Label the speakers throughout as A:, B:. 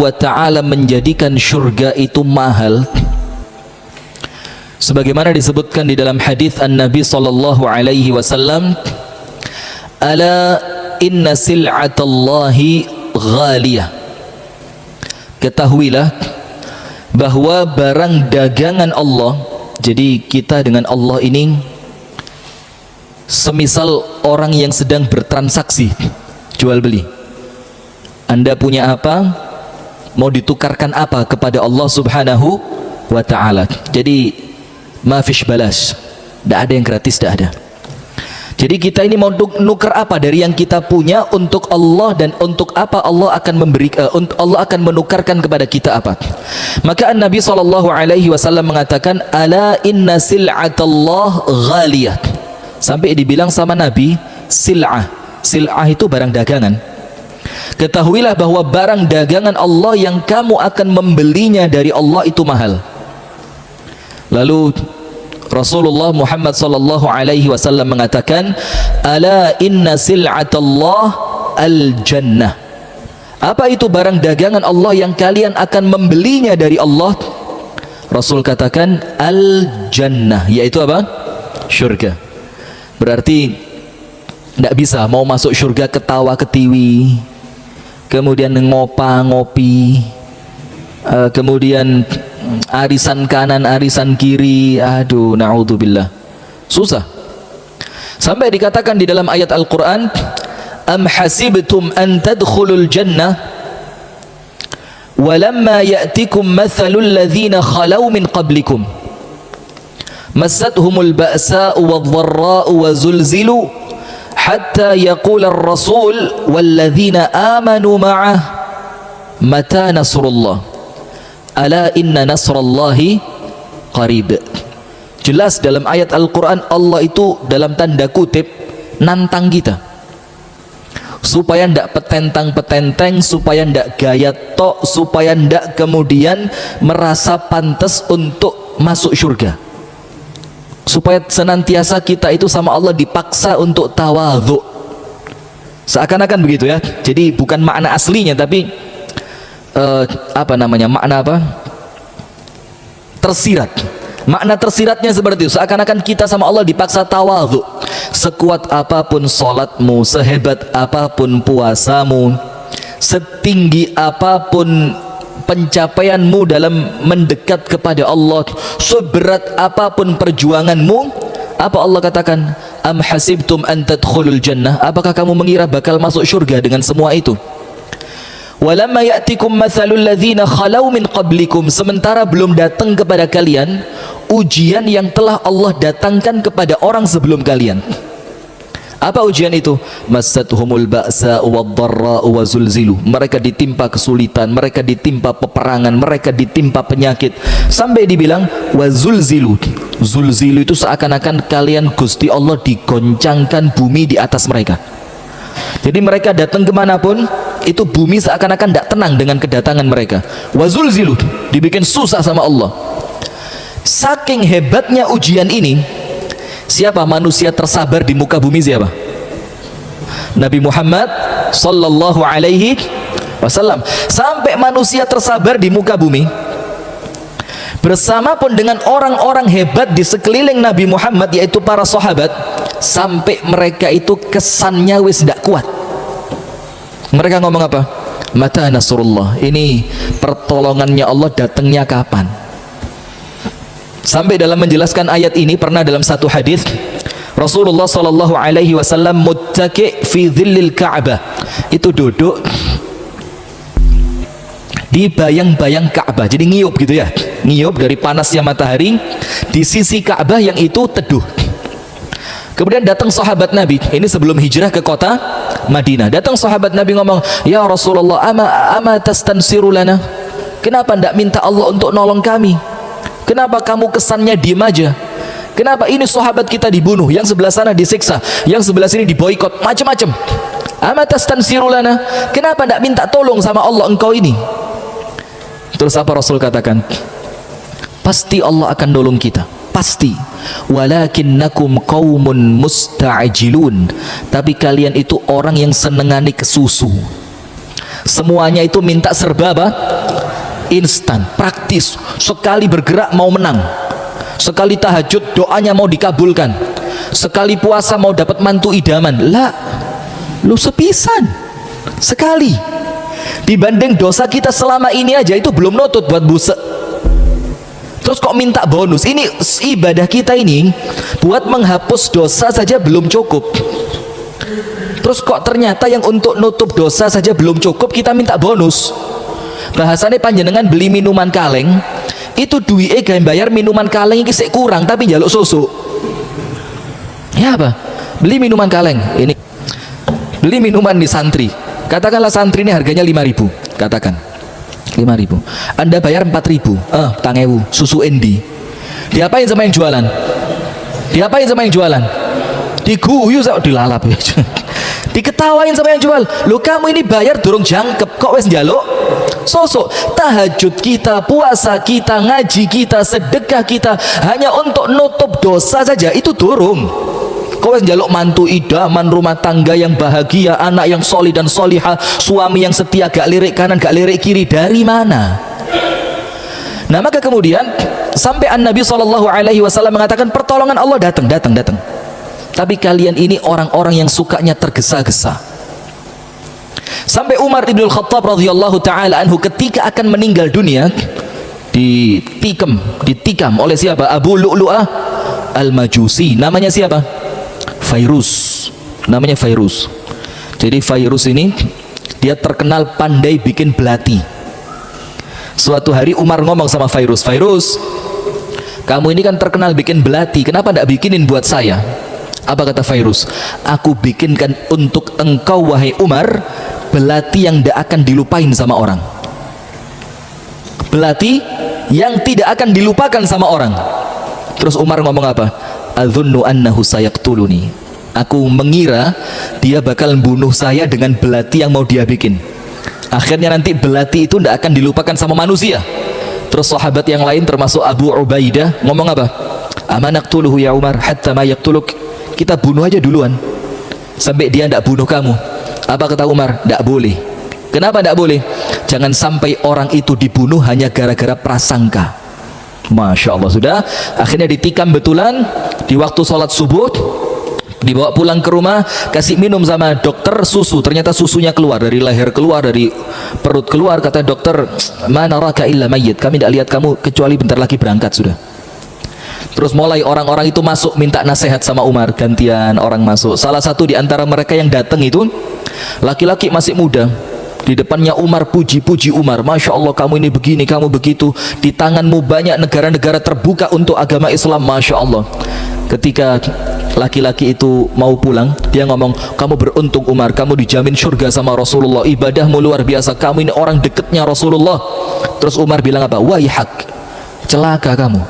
A: wa ta'ala menjadikan syurga itu mahal, sebagaimana disebutkan di dalam hadis An-Nabi sallallahu alaihi wasallam, ala inna sil'atallahi ghaliyah, ketahuilah bahwa barang dagangan Allah, jadi kita dengan Allah ini semisal orang yang sedang bertransaksi jual beli. Anda punya apa, mau ditukarkan apa kepada Allah subhanahu wa ta'ala. Jadi mafish balas, tidak ada yang gratis, tidak ada. Jadi kita ini mau nukar apa dari yang kita punya untuk Allah, dan untuk apa Allah akan memberi, Allah akan menukarkan kepada kita apa. Maka Nabi SAW mengatakan, ala inna sil'atallah ghaliyah, sampai dibilang sama Nabi, sil'ah. Sil'ah itu barang dagangan. Ketahuilah bahwa barang dagangan Allah yang kamu akan membelinya dari Allah itu mahal. Lalu Rasulullah Muhammad sallallahu alaihi wasallam mengatakan, ala inna sil'atallah al-jannah. Apa itu barang dagangan Allah yang kalian akan membelinya dari Allah? Rasul katakan al-jannah, yaitu apa? Syurga. Berarti tidak bisa mau masuk syurga ketawa ketiwi, kemudian ngopi, kemudian arisan kanan arisan kiri, aduh na'udzubillah, susah. Sampai dikatakan di dalam ayat Al-Quran, am hasibtum an tadkhulul jannah walamma ya'tikum mathalul ladzina khalau min qablikum massathumul ba'sa'u wadh-dharra'u wa zulzilu hatta yaqula ar-rasul walladzina amanu ma'ah mata nasrullah ala inna nasrallahi qarib. Jelas dalam ayat Al-Quran Allah itu dalam tanda kutip nantang kita supaya ndak petentang-petenteng, supaya ndak gaya tok, supaya ndak kemudian merasa pantas untuk masuk surga, supaya senantiasa kita itu sama Allah dipaksa untuk tawadhu, seakan-akan begitu ya. Jadi bukan makna aslinya, tapi apa namanya, makna apa, tersirat. Makna tersiratnya seperti itu, seakan-akan kita sama Allah dipaksa tawadhu. Sekuat apapun sholatmu, sehebat apapun puasamu, setinggi apapun pencapaianmu dalam mendekat kepada Allah, seberat apapun perjuanganmu, apa Allah katakan? Am hasibtum an tadkhulul jannah, apakah kamu mengira bakal masuk surga dengan semua itu? Walamma ya'tikum mathalul ladzina khalau min qablikum, sementara belum datang kepada kalian ujian yang telah Allah datangkan kepada orang sebelum kalian. Apa ujian itu? Massathumul ba'sa wadh-dharra wa zulzilu, mereka ditimpa kesulitan, mereka ditimpa peperangan, mereka ditimpa penyakit, sampai dibilang wa zulzilu. Zulzilu itu seakan-akan kalian Gusti Allah digoncangkan bumi di atas mereka. Jadi mereka datang kemanapun itu bumi seakan-akan tidak tenang dengan kedatangan mereka. Wazulzilu, dibikin susah sama Allah. Saking hebatnya ujian ini, siapa manusia tersabar di muka bumi? Siapa? Nabi Muhammad sallallahu alaihi wasallam. Sampai manusia tersabar di muka bumi, bersama pun dengan orang-orang hebat di sekeliling Nabi Muhammad, yaitu para sahabat, sampai mereka itu kesannya wis tidak kuat. Mereka ngomong apa? Mata nasrullah, ini pertolongannya Allah datangnya kapan? Sampai dalam menjelaskan ayat ini, pernah dalam satu hadis Rasulullah sallallahu alaihi wasallam muttaqi fi dhillil Ka'bah, itu duduk di bayang-bayang Ka'bah, jadi ngiyup gitu ya, ngiyup dari panasnya matahari di sisi Ka'bah yang itu teduh. Kemudian datang sahabat Nabi, ini sebelum hijrah ke kota Madinah. Datang sahabat Nabi ngomong, ya Rasulullah, ama tastansiru lana, kenapa tidak minta Allah untuk nolong kami? Kenapa kamu kesannya diem aja? Kenapa ini sahabat kita dibunuh, yang sebelah sana disiksa, yang sebelah sini diboikot, macam-macam. Ama tastansiru lana, kenapa tidak minta tolong sama Allah engkau ini? Terus apa Rasul katakan? Pasti Allah akan nolong kita, pasti. Walakinnakum qaumun musta'jilun, tapi kalian itu orang yang senengani kesusu. Semuanya itu minta serba apa? Instan, praktis. Sekali bergerak mau menang, sekali tahajud doanya mau dikabulkan, sekali puasa mau dapat mantu idaman. Lah, lu sepisan sekali. Dibanding dosa kita selama ini aja itu belum nutut buat busek. Terus kok minta bonus? Ini ibadah kita ini buat menghapus dosa saja belum cukup. Terus kok ternyata yang untuk nutup dosa saja belum cukup kita minta bonus. Bahasanya panjenengan beli minuman kaleng, itu duitnya gawe bayar minuman kaleng ini sik kurang tapi njaluk susu. Ya apa? Beli minuman kaleng, ini beli minuman di santri. Katakanlah santri ini harganya 5.000, katakan 5.000. Anda bayar 4.000. Tangewu, susu endi. Diapain sama yang jualan? Diapain sama yang jualan? Diguyu sama dilalap. Diketawain sama yang jual. Lo kamu ini bayar durung jangkep kok wes njaluk sosok. Tahajud kita, puasa kita, ngaji kita, sedekah kita hanya untuk nutup dosa saja itu durung. Kau wes njaluk mantu idaman, rumah tangga yang bahagia, anak yang solih dan solihah, suami yang setia, gak lirik kanan gak lirik kiri. Dari mana? Nah maka kemudian sampai Nabi SAW mengatakan pertolongan Allah datang. Tapi kalian ini orang-orang yang sukanya tergesa-gesa. Sampai Umar ibn Khattab radhiyallahu ta'ala anhu ketika akan meninggal dunia ditikam oleh siapa? Abu Lu'lu'ah al-Majusi. Namanya siapa? Fairuz. Namanya Fairuz. Jadi Fairuz ini dia terkenal pandai bikin belati. Suatu hari Umar ngomong sama Fairuz, Fairuz, kamu ini kan terkenal bikin belati, kenapa tidak bikinin buat saya? Apa kata Fairuz? Aku bikinkan untuk engkau wahai Umar belati yang tidak akan dilupain sama orang. Belati yang tidak akan dilupakan sama orang. Terus Umar ngomong apa? Adzunnu annahu sayaqtuluni. Aku mengira dia bakal bunuh saya dengan belati yang mau dia bikin. Akhirnya nanti belati itu tidak akan dilupakan sama manusia. Terus sahabat yang lain termasuk Abu Ubaidah ngomong apa? Amanaqtuluhu ya Umar hatta ma yaqtuluk. Kita bunuh aja duluan sampai dia tidak bunuh kamu. Apa kata Umar? Tidak boleh. Kenapa tidak boleh? Jangan sampai orang itu dibunuh hanya gara-gara prasangka. Masya Allah. Sudah akhirnya ditikam betulan di waktu sholat subuh, dibawa pulang ke rumah, kasih minum sama dokter susu. Ternyata susunya keluar dari leher, keluar dari perut, keluar. Kata dokter, mana raka illa mayyit, kami tidak lihat kamu kecuali bentar lagi berangkat sudah. Terus mulai orang-orang itu masuk minta nasihat sama Umar, gantian orang masuk. Salah satu di antara mereka yang datang itu laki-laki masih muda. Di depannya Umar puji-puji Umar, Masya Allah kamu ini begini, kamu begitu. Di tanganmu banyak negara-negara terbuka untuk agama Islam, Masya Allah. Ketika laki-laki itu mau pulang, dia ngomong, kamu beruntung Umar, kamu dijamin surga sama Rasulullah, ibadahmu luar biasa, kamu ini orang dekatnya Rasulullah. Terus Umar bilang apa? Waihak, celaka kamu.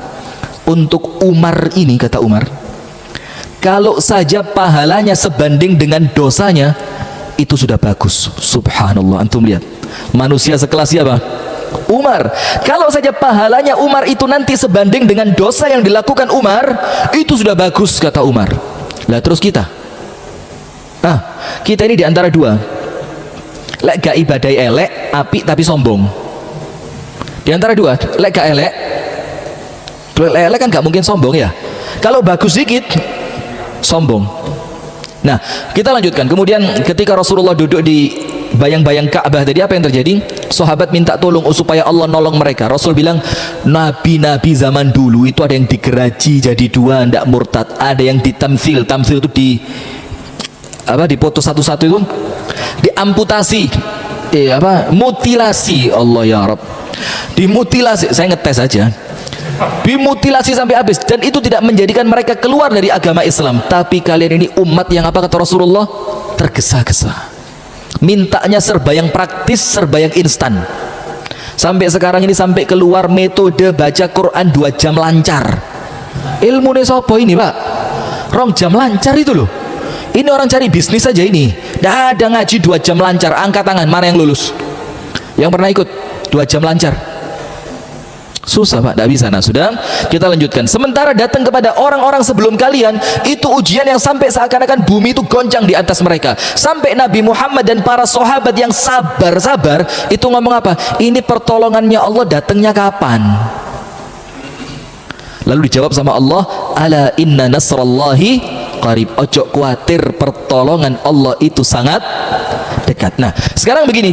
A: Untuk Umar ini, kata Umar, kalau saja pahalanya sebanding dengan dosanya, itu sudah bagus. Subhanallah, antum lihat manusia sekelas siapa? Umar. Kalau saja pahalanya Umar itu nanti sebanding dengan dosa yang dilakukan Umar, itu sudah bagus, kata Umar. Lah terus kita ini diantara dua, lek gak ibadah elek apik tapi sombong. Diantara dua, lek gak elek kan gak mungkin sombong ya. Kalau bagus dikit sombong. Nah kita lanjutkan. Kemudian ketika Rasulullah duduk di bayang-bayang Ka'bah tadi, apa yang terjadi? Sahabat minta tolong supaya Allah nolong mereka. Rasul bilang nabi-nabi zaman dulu itu ada yang digeraji jadi dua, ndak murtad. Ada yang ditamsil. Tamsil itu dipoto satu-satu itu diamputasi, mutilasi. Allah ya Rabb, dimutilasi. Saya ngetes aja, dimutilasi sampai habis, dan itu tidak menjadikan mereka keluar dari agama Islam. Tapi kalian ini umat yang apa kata Rasulullah? Tergesa-gesa, mintanya serba yang praktis, serba yang instan. Sampai sekarang ini sampai keluar metode baca Quran 2 jam lancar. Ilmu nih sopo ini pak? 2 jam lancar itu loh. Ini orang cari bisnis saja ini. Dah ada ngaji 2 jam lancar. Angkat tangan, mana yang lulus? Yang pernah ikut 2 jam lancar? Susah Pak, tidak bisa. Nah sudah, kita lanjutkan. Sementara datang kepada orang-orang sebelum kalian, itu ujian yang sampai seakan-akan bumi itu goncang di atas mereka. Sampai Nabi Muhammad dan para sahabat yang sabar-sabar, itu ngomong apa? Ini pertolongannya Allah datangnya kapan? Lalu dijawab sama Allah, ala inna nasrallahi qarib. Ojo khawatir, pertolongan Allah itu sangat dekat. Nah sekarang begini,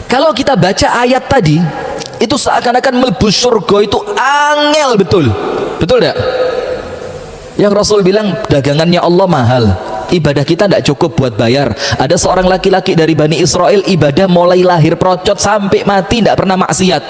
A: kalau kita baca ayat tadi, itu seakan-akan melebus surga itu angel betul. Betul tidak? Yang Rasul bilang dagangannya Allah mahal, ibadah kita tidak cukup buat bayar. Ada seorang laki-laki dari Bani Israel, ibadah mulai lahir procot sampai mati tidak pernah maksiat.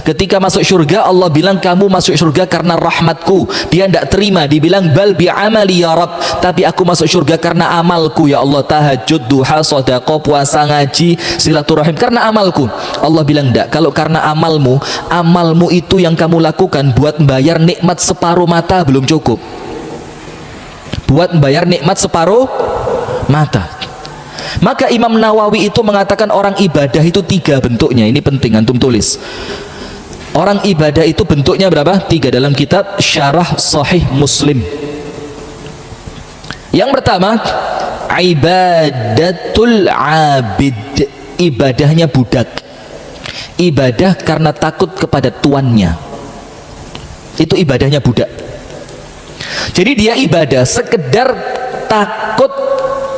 A: Ketika masuk surga, Allah bilang kamu masuk surga karena rahmatku. Dia tidak terima, dibilang bal bi amali ya Rabb, tapi aku masuk surga karena amalku ya Allah. Tahajud, duha, sedekah, puasa, ngaji, silaturahim karena amalku. Allah bilang tidak, kalau karena amalmu itu yang kamu lakukan buat membayar nikmat separuh mata belum cukup. Buat membayar nikmat separuh mata. Maka Imam Nawawi itu mengatakan orang ibadah itu 3 bentuknya. Ini penting antum tulis. Orang ibadah itu bentuknya berapa? 3 dalam kitab Syarah Sahih Muslim. Yang pertama, ibadatul abid, ibadahnya budak. Ibadah karena takut kepada tuannya. Itu ibadahnya budak. Jadi dia ibadah sekedar takut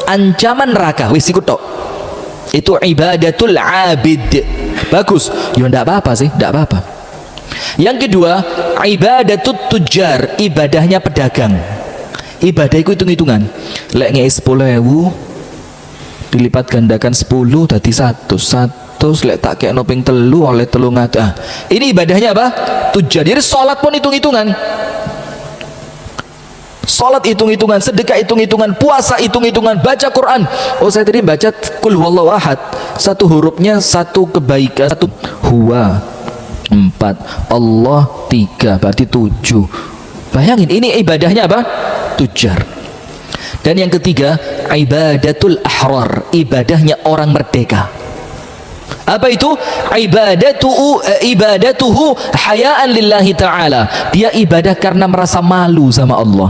A: ancaman neraka, wis ikut tok. Itu ibadatul abid. Bagus. Ya enggak apa-apa sih, enggak apa-apa. Yang kedua, ibadatut tujar, ibadahnya pedagang. Ibadah itu hitung-hitungan. Lek ngei 10.000 dilipat gandakan 10 tadi 100 lek tak kayak noping telu oleh telu ngata. Ini ibadahnya apa? Tujar. Jadi sholat pun hitung-hitungan. Salat hitung-hitungan, sedekah hitung-hitungan, puasa hitung-hitungan, baca Quran. Oh saya tadi baca Qul huwallahu ahad, satu hurufnya satu kebaikan, satu huwa 4, Allah 3, berarti 7. Bayangin ini ibadahnya apa? Tujar. Dan yang ketiga, ibadatul ahrar, ibadahnya orang merdeka. Apa itu? Ibadatuhu hayaan lillahi ta'ala. Dia ibadah karena merasa malu sama Allah.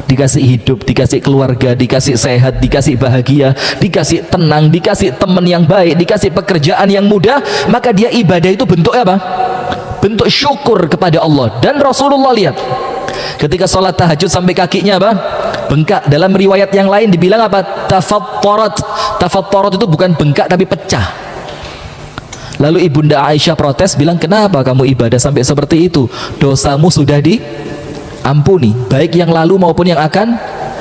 A: Dikasih hidup, dikasih keluarga, dikasih sehat, dikasih bahagia, dikasih tenang, dikasih teman yang baik, dikasih pekerjaan yang mudah, maka dia ibadah itu bentuknya apa? Bentuk syukur kepada Allah. Dan Rasulullah lihat ketika sholat tahajud sampai kakinya apa? Bengkak. Dalam riwayat yang lain dibilang apa? Tafattarat. Tafattarat itu bukan bengkak tapi pecah. Lalu ibunda Aisyah protes, bilang kenapa kamu ibadah sampai seperti itu? Dosamu sudah diampuni, baik yang lalu maupun yang akan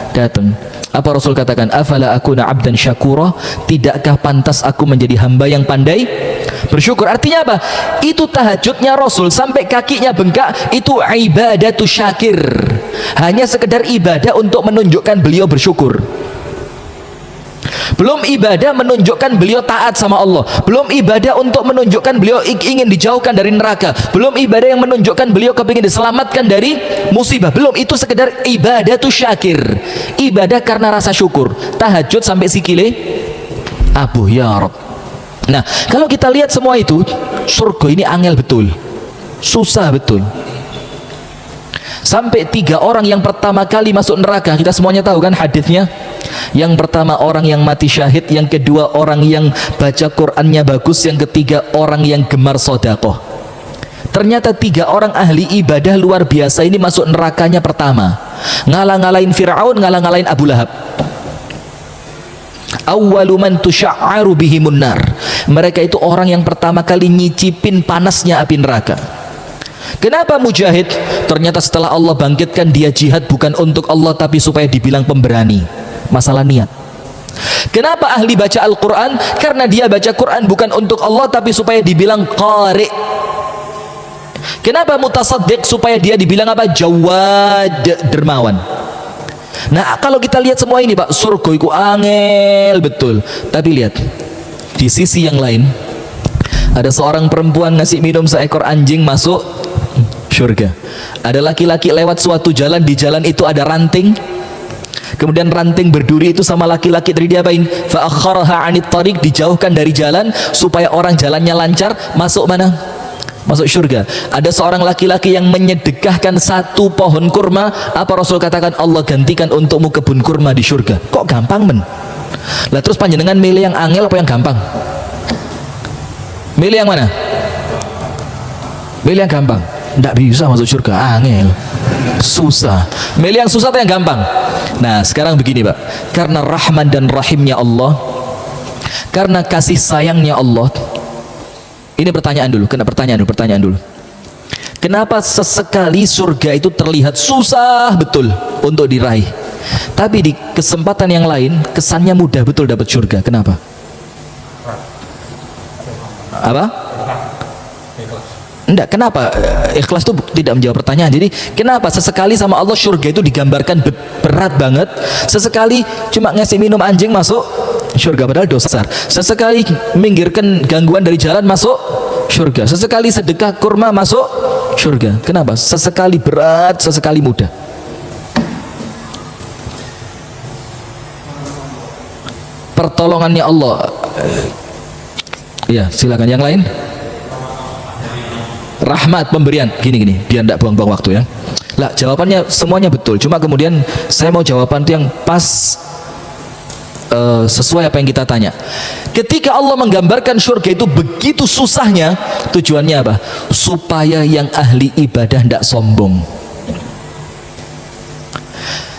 A: datang. Apa Rasul katakan? Afala akuna abdan syakura, tidakkah pantas aku menjadi hamba yang pandai bersyukur? Artinya apa? Itu tahajudnya Rasul sampai kakinya bengkak, itu ibadatu syakir. Hanya sekedar ibadah untuk menunjukkan beliau bersyukur. Belum ibadah menunjukkan beliau taat sama Allah. Belum ibadah untuk menunjukkan beliau ingin dijauhkan dari neraka. Belum ibadah yang menunjukkan beliau kepingin diselamatkan dari musibah. Belum, itu sekedar ibadah tu syakir. Ibadah karena rasa syukur. Tahajud sampai sikile abuh ya Rabb. Nah, kalau kita lihat semua itu, surga ini angel betul. Susah betul. Sampai 3 orang yang pertama kali masuk neraka, kita semuanya tahu kan hadisnya. Yang pertama orang yang mati syahid, yang kedua orang yang baca Qur'annya bagus, yang ketiga orang yang gemar sedekah. Ternyata 3 orang ahli ibadah luar biasa ini masuk nerakanya pertama. Ngalah-ngalahin Fir'aun, ngalah-ngalahin Abu Lahab. Awwalu man tusya'aru bihimun nar. Mereka itu orang yang pertama kali nyicipin panasnya api neraka. Kenapa Mujahid? Ternyata setelah Allah bangkitkan dia jihad bukan untuk Allah tapi supaya dibilang pemberani. Masalah niat. Kenapa ahli baca Al-Quran? Karena dia baca Quran bukan untuk Allah tapi supaya dibilang qari. Kenapa mutasaddiq? Supaya dia dibilang apa? Jawad, dermawan. Nah kalau kita lihat semua ini Pak, surga itu angel betul. Tapi lihat di sisi yang lain, ada seorang perempuan ngasih minum seekor anjing masuk surga. Ada laki-laki lewat suatu jalan, di jalan itu ada ranting, kemudian ranting berduri itu sama laki-laki tadi diapain? Fa'akharaha 'anit tariq, dijauhkan dari jalan supaya orang jalannya lancar. Masuk mana? masuk surga. Ada seorang laki-laki yang menyedekahkan 1 pohon kurma, apa Rasul katakan? Allah gantikan untukmu kebun kurma di surga. Kok gampang men? Lah terus panjenengan milih yang angel apa yang gampang? Milih yang mana? Milih yang gampang. Tidak bisa masuk surga, angel, susah. Milih yang susah atau yang gampang? Nah sekarang begini Pak, karena rahman dan rahimnya Allah, karena kasih sayangnya Allah. Ini pertanyaan dulu, pertanyaan dulu. Kenapa sesekali surga itu terlihat susah betul untuk diraih, tapi di kesempatan yang lain kesannya mudah betul dapat surga? Kenapa? Apa? Enggak, kenapa? Ikhlas itu tidak menjawab pertanyaan. Jadi kenapa sesekali sama Allah surga itu digambarkan berat banget, sesekali cuma ngasih minum anjing masuk surga padahal dosa besar, sesekali minggirkan gangguan dari jalan masuk surga, sesekali sedekah kurma masuk surga? Kenapa? Sesekali berat, sesekali mudah. Pertolongannya Allah. Ya, silakan yang lain. Rahmat pemberian, gini biar tidak buang-buang waktu ya. Lah jawabannya semuanya betul, cuma kemudian saya mau jawaban itu yang pas, sesuai apa yang kita tanya. Ketika Allah menggambarkan surga itu begitu susahnya, tujuannya apa? Supaya yang ahli ibadah tidak sombong.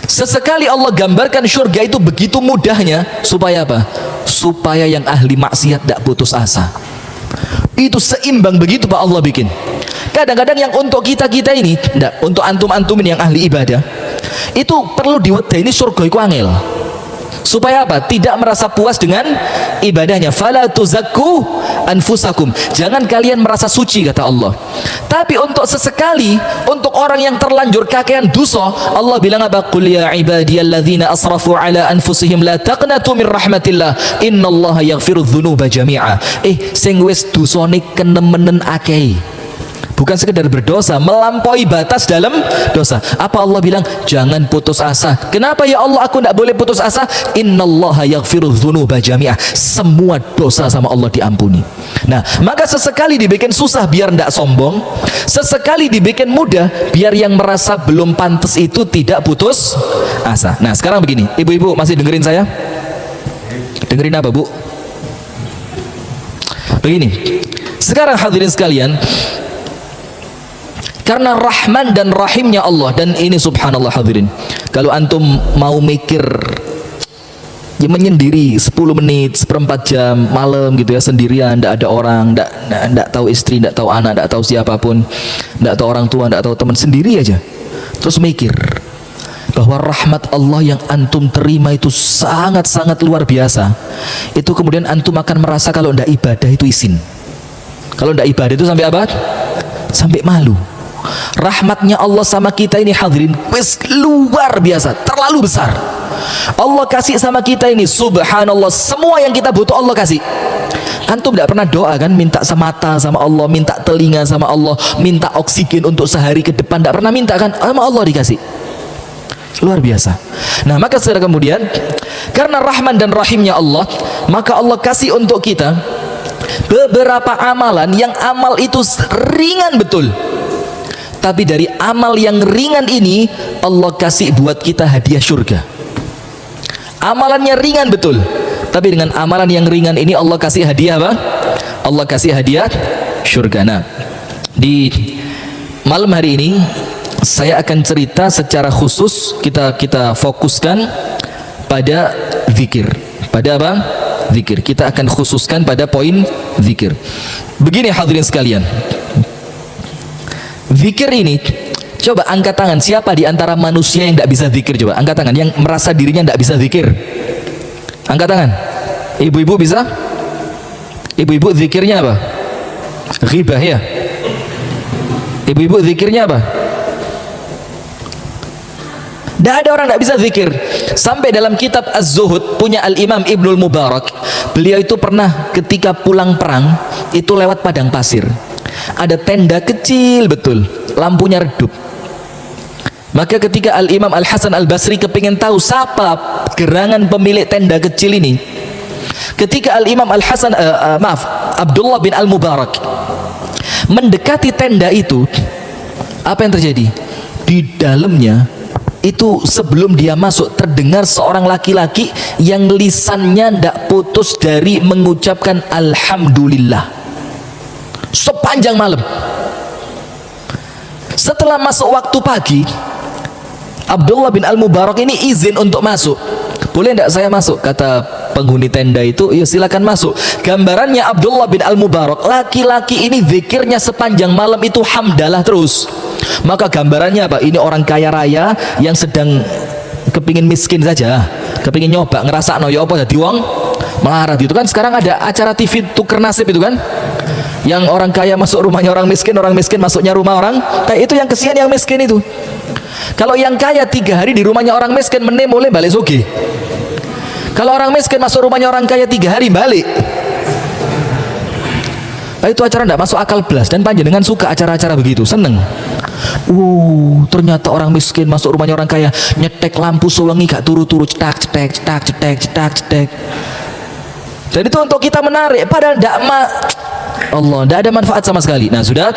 A: Sesekali Allah gambarkan surga itu begitu mudahnya, supaya apa? Supaya yang ahli maksiat tidak putus asa. Itu seimbang begitu Pak Allah bikin. Kadang-kadang yang untuk kita ini, enggak, untuk antum-antum yang ahli ibadah, itu perlu diwedeni surga iku angel. Supaya apa? Tidak merasa puas dengan ibadahnya. Fala tuzakku anfusakum. Jangan kalian merasa suci kata Allah. Tapi untuk sesekali, untuk orang yang terlanjur kakean dosa, Allah bilang apa? Qul ya ibadiyalladzina asrafu ala anfusihim la taqnatu min rahmatillah innallaha yaghfiru dzunuba jami'a. Sing wis dosane kenemenen akeh, bukan sekedar berdosa, melampaui batas dalam dosa. Apa Allah bilang? Jangan putus asa. Kenapa ya Allah aku tidak boleh putus asa? Innallaha yaghfiru dzunuba jami'ah. Semua dosa sama Allah diampuni. Nah, maka sesekali dibikin susah biar tidak sombong, sesekali dibikin mudah biar yang merasa belum pantas itu tidak putus asa. Nah, sekarang begini, ibu-ibu masih dengerin saya? Dengerin apa, Bu? Begini. Sekarang hadirin sekalian, karena rahman dan rahimnya Allah, dan ini subhanallah hadirin, kalau antum mau mikir ya menyendiri 10 menit, seperempat jam malam gitu ya, sendirian, tidak ada orang, tidak tahu istri, tidak tahu anak, tidak tahu siapapun, tidak tahu orang tua, tidak tahu teman, sendiri aja, terus mikir bahwa rahmat Allah yang antum terima itu sangat-sangat luar biasa, itu kemudian antum akan merasa kalau tidak ibadah itu isin, kalau tidak ibadah itu sampai apa? Sampai malu. Rahmatnya Allah sama kita ini hadirin wes luar biasa, terlalu besar. Allah kasih sama kita ini subhanallah, semua yang kita butuh Allah kasih. Antum tidak pernah doa kan, minta mata sama Allah, minta telinga sama Allah, minta oksigen untuk sehari ke depan, tidak pernah minta kan, sama Allah dikasih. Luar biasa. Nah maka setelah kemudian, karena rahman dan rahimnya Allah, maka Allah kasih untuk kita beberapa amalan yang amal itu ringan betul, tapi dari amal yang ringan ini Allah kasih buat kita hadiah surga. Amalannya ringan betul, tapi dengan amalan yang ringan ini Allah kasih hadiah apa? Allah kasih hadiah surga. Nah, di malam hari ini saya akan cerita secara khusus, kita fokuskan pada zikir. Pada apa? Zikir. Kita akan khususkan pada poin zikir. Begini hadirin sekalian, zikir ini, coba angkat tangan siapa di antara manusia yang tidak bisa zikir? Coba angkat tangan yang merasa dirinya tidak bisa zikir. Angkat tangan. Ibu-ibu bisa? Ibu-ibu zikirnya apa? Ghibah ya? Ibu-ibu zikirnya apa? Tidak ada orang tidak bisa zikir. Sampai dalam kitab Az-Zuhud punya Al-Imam Ibnul Mubarak, beliau itu pernah ketika pulang perang itu lewat padang pasir, ada tenda kecil betul, lampunya redup. Maka ketika Al-Imam Al-Hasan Al-Basri kepingin tahu siapa gerangan pemilik tenda kecil ini, Ketika Al-Imam Al-Hasan Abdullah bin Al-Mubarak mendekati tenda itu, apa yang terjadi? Di dalamnya itu sebelum dia masuk terdengar seorang laki-laki yang lisannya tidak putus dari mengucapkan alhamdulillah sepanjang malam. Setelah masuk waktu pagi, Abdullah bin Al-Mubarak ini izin untuk masuk. Boleh tidak saya masuk? Kata penghuni tenda itu, ya silakan masuk. Gambarannya Abdullah bin Al-Mubarak, laki-laki ini zikirnya sepanjang malam itu hamdalah terus. Maka gambarannya apa? Ini orang kaya raya yang sedang kepingin miskin saja, kepingin nyoba ngerasa no ya apa jadi wong melarat itu kan. Sekarang ada acara TV tuker nasib itu kan, yang orang kaya masuk rumahnya orang miskin masuknya rumah orang kaya. Itu yang kesian yang miskin itu. Kalau yang kaya 3 hari di rumahnya orang miskin meneh mulai balik sugih. Kalau orang miskin masuk rumahnya orang kaya 3 hari balik. Nah, itu acara tidak masuk akal belas, dan panjenengan suka acara-acara begitu, seneng. Ternyata orang miskin masuk rumahnya orang kaya, nyetek lampu sewengi gak turu-turu, cetak. Dan itu untuk kita menarik, padahal tidak ada manfaat sama sekali. Nah sudah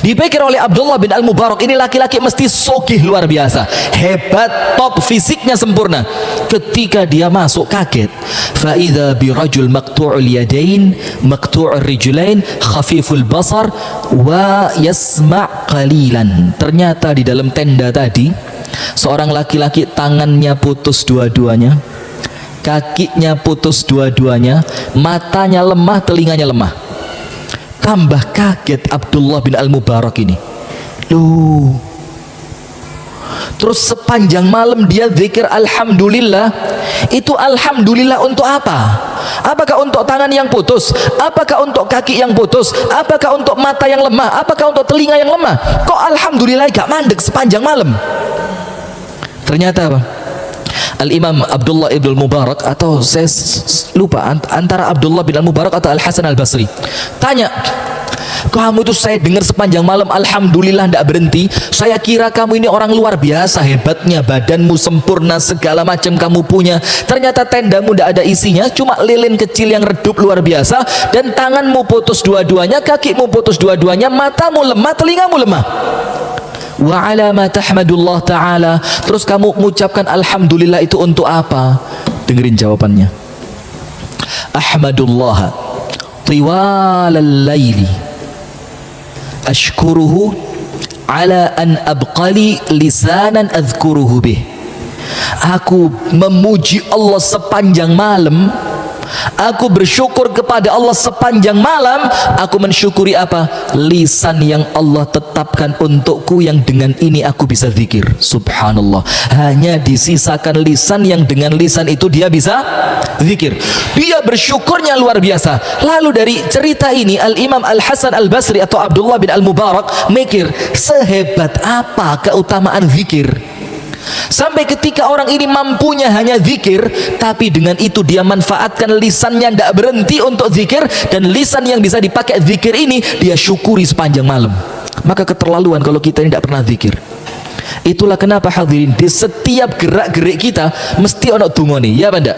A: dipikir oleh Abdullah bin Al-Mubarak, ini laki-laki mesti sogih luar biasa, hebat, top, fisiknya sempurna. Ketika dia masuk kaget, fa idza bi rajul maqtu'ul yadain maqtu'ur rijlain khafiful basar wa yasma' qalilan. Ternyata di dalam tenda tadi seorang laki-laki tangannya putus dua-duanya, kakinya putus dua-duanya, matanya lemah, telinganya lemah. Tambah kaget Abdullah bin Al-Mubarak ini. Terus sepanjang malam dia zikir alhamdulillah. Itu alhamdulillah untuk apa? Apakah untuk tangan yang putus? Apakah untuk kaki yang putus? Apakah untuk mata yang lemah? Apakah untuk telinga yang lemah? Kok alhamdulillah gak mandek sepanjang malam? Ternyata apa? Al-Imam Abdullah ibn Mubarak, atau saya lupa antara Abdullah bin Al-Mubarak atau Al-Hasan Al-Basri, tanya, kamu itu saya dengar sepanjang malam alhamdulillah tidak berhenti, saya kira kamu ini orang luar biasa hebatnya, badanmu sempurna, segala macam kamu punya, ternyata tendamu tidak ada isinya, cuma lilin kecil yang redup luar biasa, dan tanganmu putus dua-duanya, kakimu putus dua-duanya, matamu lemah, telingamu lemah. Wa ala ma tahmadullah ta'ala. Terus kamu mengucapkan alhamdulillah itu untuk apa? Dengerin jawabannya. Ahmadullah tiwalal laili ashkuruhu ala an abqali lisanan adhkuruhu bih. Aku memuji Allah sepanjang malam, aku bersyukur kepada Allah sepanjang malam. Aku mensyukuri apa? Lisan yang Allah tetapkan untukku, yang dengan ini aku bisa zikir. Subhanallah, hanya disisakan lisan yang dengan lisan itu dia bisa zikir. Dia bersyukurnya luar biasa. Lalu dari cerita ini Al-Imam Al-Hasan Al-Basri atau Abdullah bin Al-Mubarak mikir, sehebat apa keutamaan zikir, sampai ketika orang ini mampunya hanya zikir, tapi dengan itu dia manfaatkan lisannya tidak berhenti untuk zikir, dan lisan yang bisa dipakai zikir ini dia syukuri sepanjang malam. Maka keterlaluan kalau kita ini tidak pernah zikir. Itulah kenapa hadirin, di setiap gerak-gerik kita mesti ono dungone, ya benda.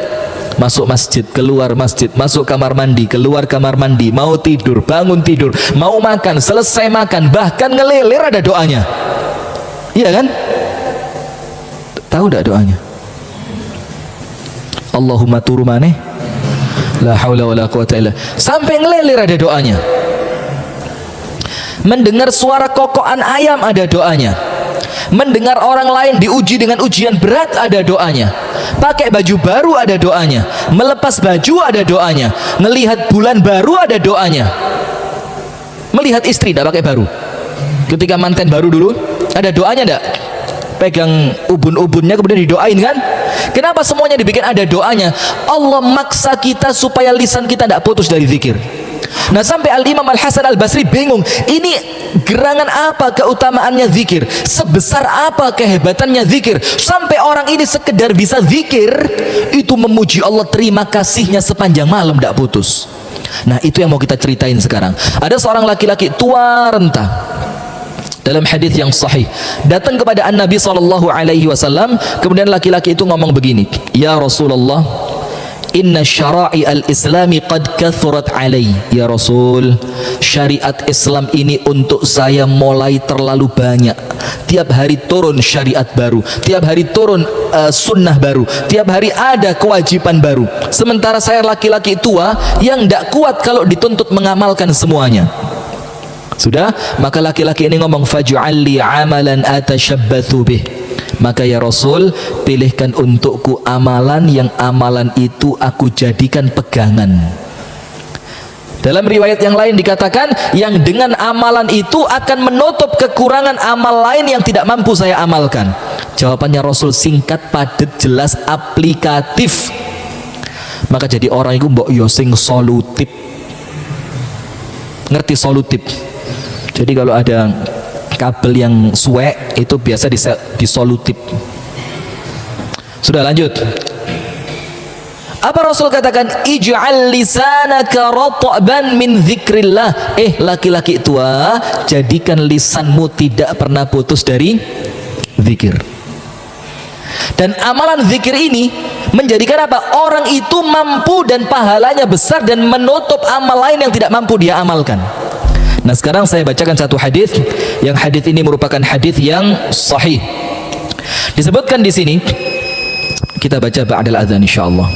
A: Masuk masjid, keluar masjid, masuk kamar mandi, keluar kamar mandi, mau tidur, bangun tidur, mau makan, selesai makan, bahkan ngelilir ada doanya. Iya kan? Tahu tidak doanya? Allahumma turu maneh, la haula wala quwata illa. Sampai ngelilir ada doanya. Mendengar suara kokokan ayam ada doanya. Mendengar orang lain diuji dengan ujian berat ada doanya. Pakai baju baru ada doanya. Melepas baju ada doanya. Melihat bulan baru ada doanya. Melihat istri tidak pakai baru, ketika manten baru dulu, ada doanya tidak? Pegang ubun-ubunnya kemudian didoain kan? Kenapa semuanya dibikin ada doanya? Allah maksa kita supaya lisan kita tidak putus dari zikir. Nah sampai Al-Imam Al-Hasan Al-Basri bingung, ini gerangan apa keutamaannya zikir, sebesar apa kehebatannya zikir, sampai orang ini sekedar bisa zikir itu memuji Allah, terima kasihnya sepanjang malam tidak putus. Nah itu yang mau kita ceritain sekarang. Ada seorang laki-laki tua renta, dalam hadis yang sahih datang kepada An-Nabi SAW, kemudian laki-laki itu ngomong begini, ya Rasulullah, inna syara'i al-islami qad kathurat alai. Ya Rasul, syariat Islam ini untuk saya mulai terlalu banyak. Tiap hari turun syariat baru, tiap hari turun sunnah baru, tiap hari ada kewajiban baru. Sementara saya laki-laki tua yang tidak kuat kalau dituntut mengamalkan semuanya. Sudah, maka laki-laki ini ngomong, faj'alli amalan atashabbathu bih. Maka ya Rasul, pilihkan untukku amalan yang amalan itu aku jadikan pegangan. Dalam riwayat yang lain dikatakan, yang dengan amalan itu akan menutup kekurangan amal lain yang tidak mampu saya amalkan. Jawabannya Rasul singkat, padat, jelas, aplikatif. Maka jadi orang itu mbok yo sing solutif. Ngerti solutif? Jadi kalau ada kabel yang suwek itu biasa disolutif. Sudah, lanjut. Apa Rasul katakan? Ij'al lisanaka ratban min dzikrillah. Laki-laki tua, jadikan lisanmu tidak pernah putus dari zikir. Dan amalan zikir ini menjadikan apa? Orang itu mampu dan pahalanya besar dan menutup amal lain yang tidak mampu dia amalkan. Nah, sekarang saya bacakan satu hadis, yang hadis ini merupakan hadis yang sahih. Disebutkan di sini, kita baca ba'dal adzan insyaallah.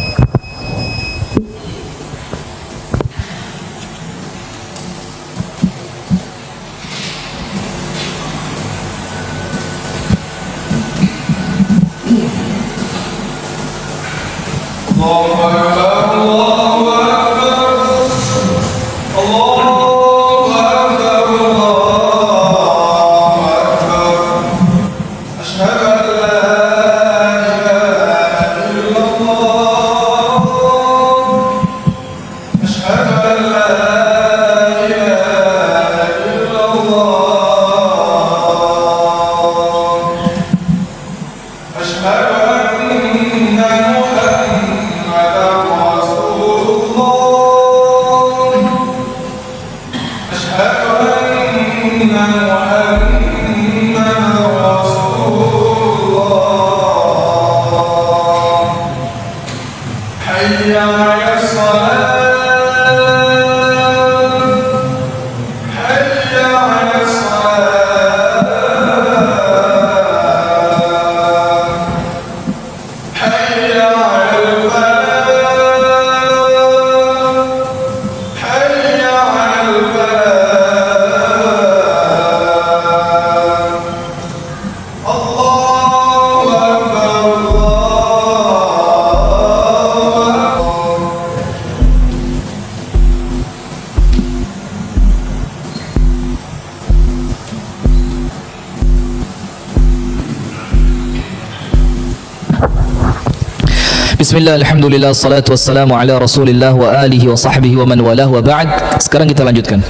A: Bismillah, alhamdulillah, salatu wassalamu ala rasulillah wa alihi wa sahbihi wa man walah wa ba'd. Sekarang kita lanjutkan.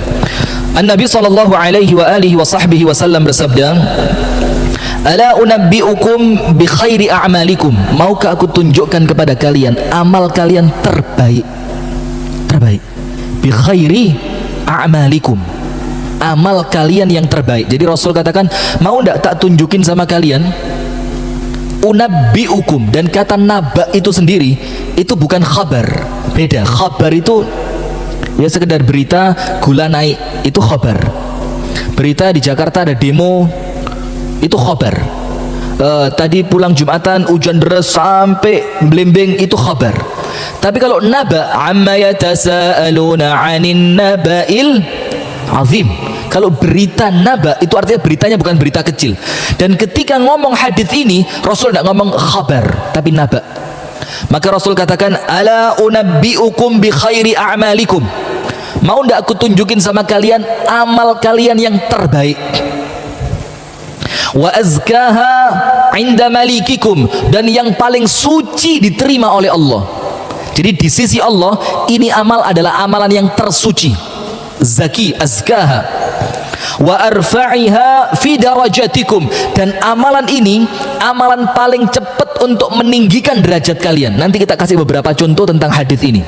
A: An-Nabi sallallahu alaihi wa alihi wa sahbihi wasallam bersabda, ala unabbi'ukum bi khairi a'malikum. Maukah aku tunjukkan kepada kalian amal kalian terbaik? Terbaik. Bi khairi a'malikum. Amal kalian yang terbaik. Jadi Rasul katakan, mau enggak tak tunjukin sama kalian? Unabbi'ukum, dan kata naba itu sendiri itu bukan khabar, beda. Khabar itu ya sekedar berita gula naik, itu khabar. Berita di Jakarta ada demo, itu khabar. Tadi pulang Jumatan hujan deras sampai blembing, itu khabar. Tapi kalau naba, amma yatasaaluna 'anin naba'il azim. Kalau berita naba itu artinya beritanya bukan berita kecil. Dan ketika ngomong hadis ini, Rasul tidak ngomong khabar tapi naba. Maka Rasul katakan, ala unabbi'ukum bi khairi a'malikum. Mau ndak aku tunjukin sama kalian amal kalian yang terbaik? Wa azkaha 'inda malikikum, dan yang paling suci diterima oleh Allah. Jadi di sisi Allah ini amal adalah amalan yang tersuci. Zaki, azkaha. Wa arfa'iha fi darajatikum, dan amalan ini amalan paling cepat untuk meninggikan derajat kalian. Nanti kita kasih beberapa contoh tentang hadis ini.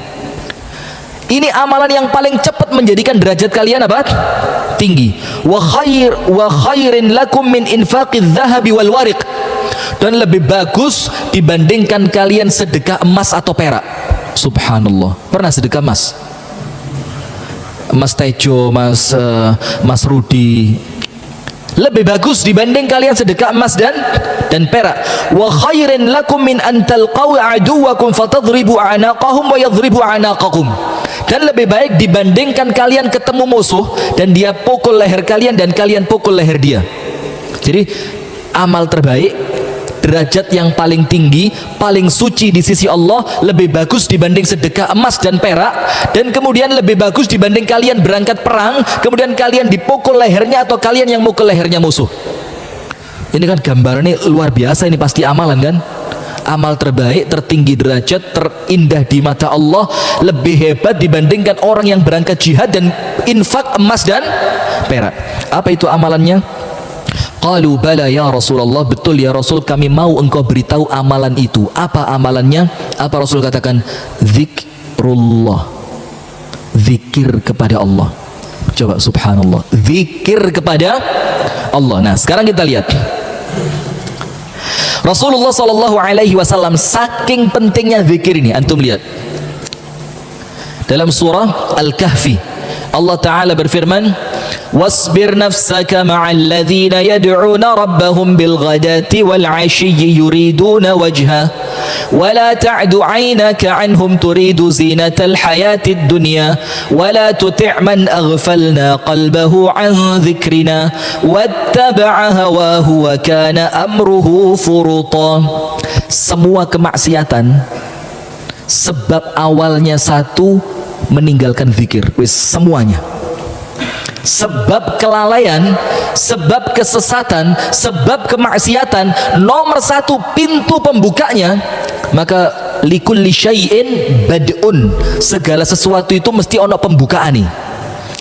A: Ini amalan yang paling cepat menjadikan derajat kalian apa? Tinggi. Wa khairin lakum min infaqiz zahabi wal wariq, dan lebih bagus dibandingkan kalian sedekah emas atau perak. Subhanallah. Pernah sedekah Mas? Mas Tejo, Mas Rudi, lebih bagus dibanding kalian sedekah emas dan perak. Wa khairin lakum min an talqaw aduwakum fatadribu anaqahum wa yadribu anaqakum. Dan lebih baik dibandingkan kalian ketemu musuh dan dia pukul leher kalian dan kalian pukul leher dia. Jadi amal terbaik, derajat yang paling tinggi, paling suci di sisi Allah, lebih bagus dibanding sedekah emas dan perak, dan kemudian lebih bagus dibanding kalian berangkat perang kemudian kalian dipukul lehernya atau kalian yang mukul lehernya musuh. Ini kan gambarannya luar biasa, ini pasti amalan kan? Amal terbaik, tertinggi derajat, terindah di mata Allah, lebih hebat dibandingkan orang yang berangkat jihad dan infak emas dan perak. Apa itu amalannya? Qalu bala ya Rasulullah, betul ya Rasul, kami mau engkau beritahu amalan itu. Apa amalannya? Apa Rasul katakan? Zikrullah, zikir kepada Allah. Coba subhanallah, zikir kepada Allah. Nah sekarang kita lihat Rasulullah SAW saking pentingnya zikir ini. Antum lihat dalam surah Al-Kahfi, Allah Ta'ala berfirman, wasbir nafsaka ma'al ladhina yad'una rabbahum bilghadati wal 'ashiyyi yuriduna wajha wa la ta'du 'aynaka 'anhum turidu zinatal hayatid dunya wa la tuti' man aghfalna qalbahu 'an dhikrina wattaba'a hawahu wa kana amruhu furuta. Semua kemaksiatan sebab awalnya satu, meninggalkan zikir. Wis semuanya. Sebab kelalaian, sebab kesesatan, sebab kemaksiatan, nomor satu pintu pembukanya, maka likulli syai'in bad'un, segala sesuatu itu mesti ono pembukaan nih,